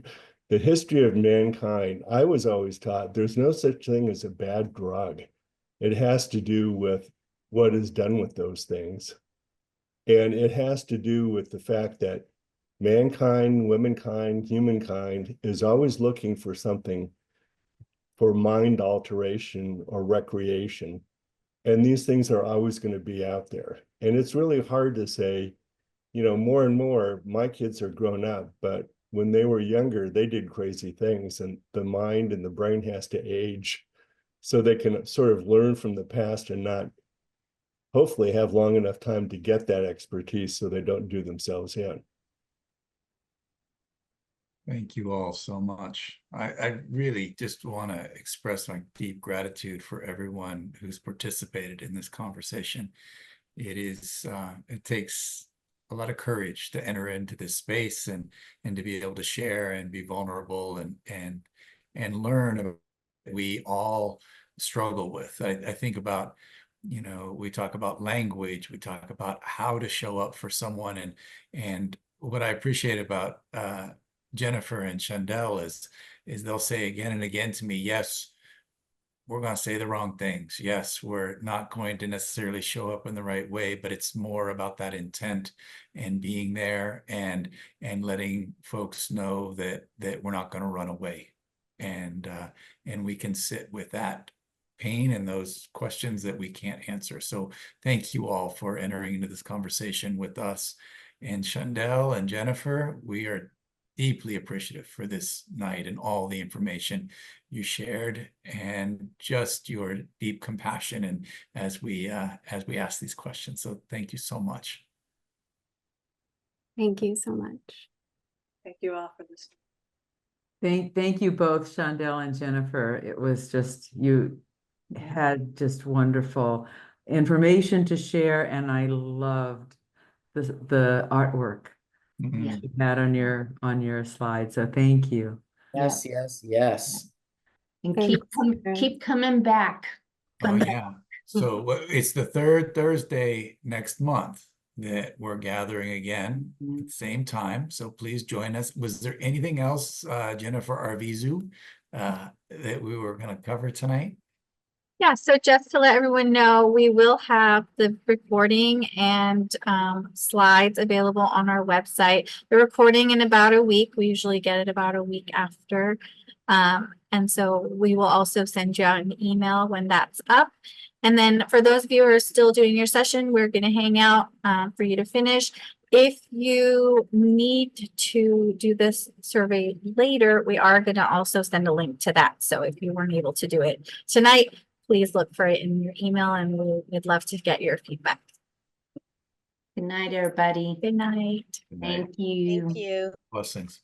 the history of mankind. I was always taught there's no such thing as a bad drug. It has to do with what is done with those things. And it has to do with the fact that mankind, womankind, humankind is always looking for something for mind alteration or recreation. And these things are always going to be out there. And it's really hard to say, you know, more and more, my kids are grown up, but when they were younger, they did crazy things, and the mind and the brain has to age so they can sort of learn from the past and not hopefully have long enough time to get that expertise so they don't do themselves in. Thank you all so much. I really just want to express my deep gratitude for everyone who's participated in this conversation. It takes a lot of courage to enter into this space and to be able to share and be vulnerable and learn about what we all struggle with. I think about, you know, we talk about language, we talk about how to show up for someone, and what I appreciate about Jennifer and Chandel is they'll say again and again to me, yes, we're going to say the wrong things. Yes, we're not going to necessarily show up in the right way, but it's more about that intent and being there and letting folks know that we're not going to run away, and we can sit with that pain and those questions that we can't answer. So thank you all for entering into this conversation with us. And Chandel and Jennifer, we are deeply appreciative for this night and all the information you shared and just your deep compassion and as we ask these questions. So thank you so much. Thank you so much. Thank you all for this. Thank you both, Chandel and Jennifer. It was just, you had just wonderful information to share, and I loved the artwork Yeah. you had on your slide. So thank you. Yes, yes, yes. And Thanks, keep coming back. Oh yeah. So it's the third Thursday next month that we're gathering again at the same time. So please join us. Was there anything else, Jennifer Arvizu, that we were going to cover tonight? Yeah, so just to let everyone know, we will have the recording and slides available on our website. The recording in about a week. We usually get it about a week after. And so we will also send you out an email when that's up. And then for those of you who are still doing your session, we're going to hang out for you to finish. If you need to do this survey later, we are going to also send a link to that. So if you weren't able to do it tonight, please look for it in your email, and we'd love to get your feedback. Good night, everybody. Good night. Good night. Thank you. Thank you. Blessings.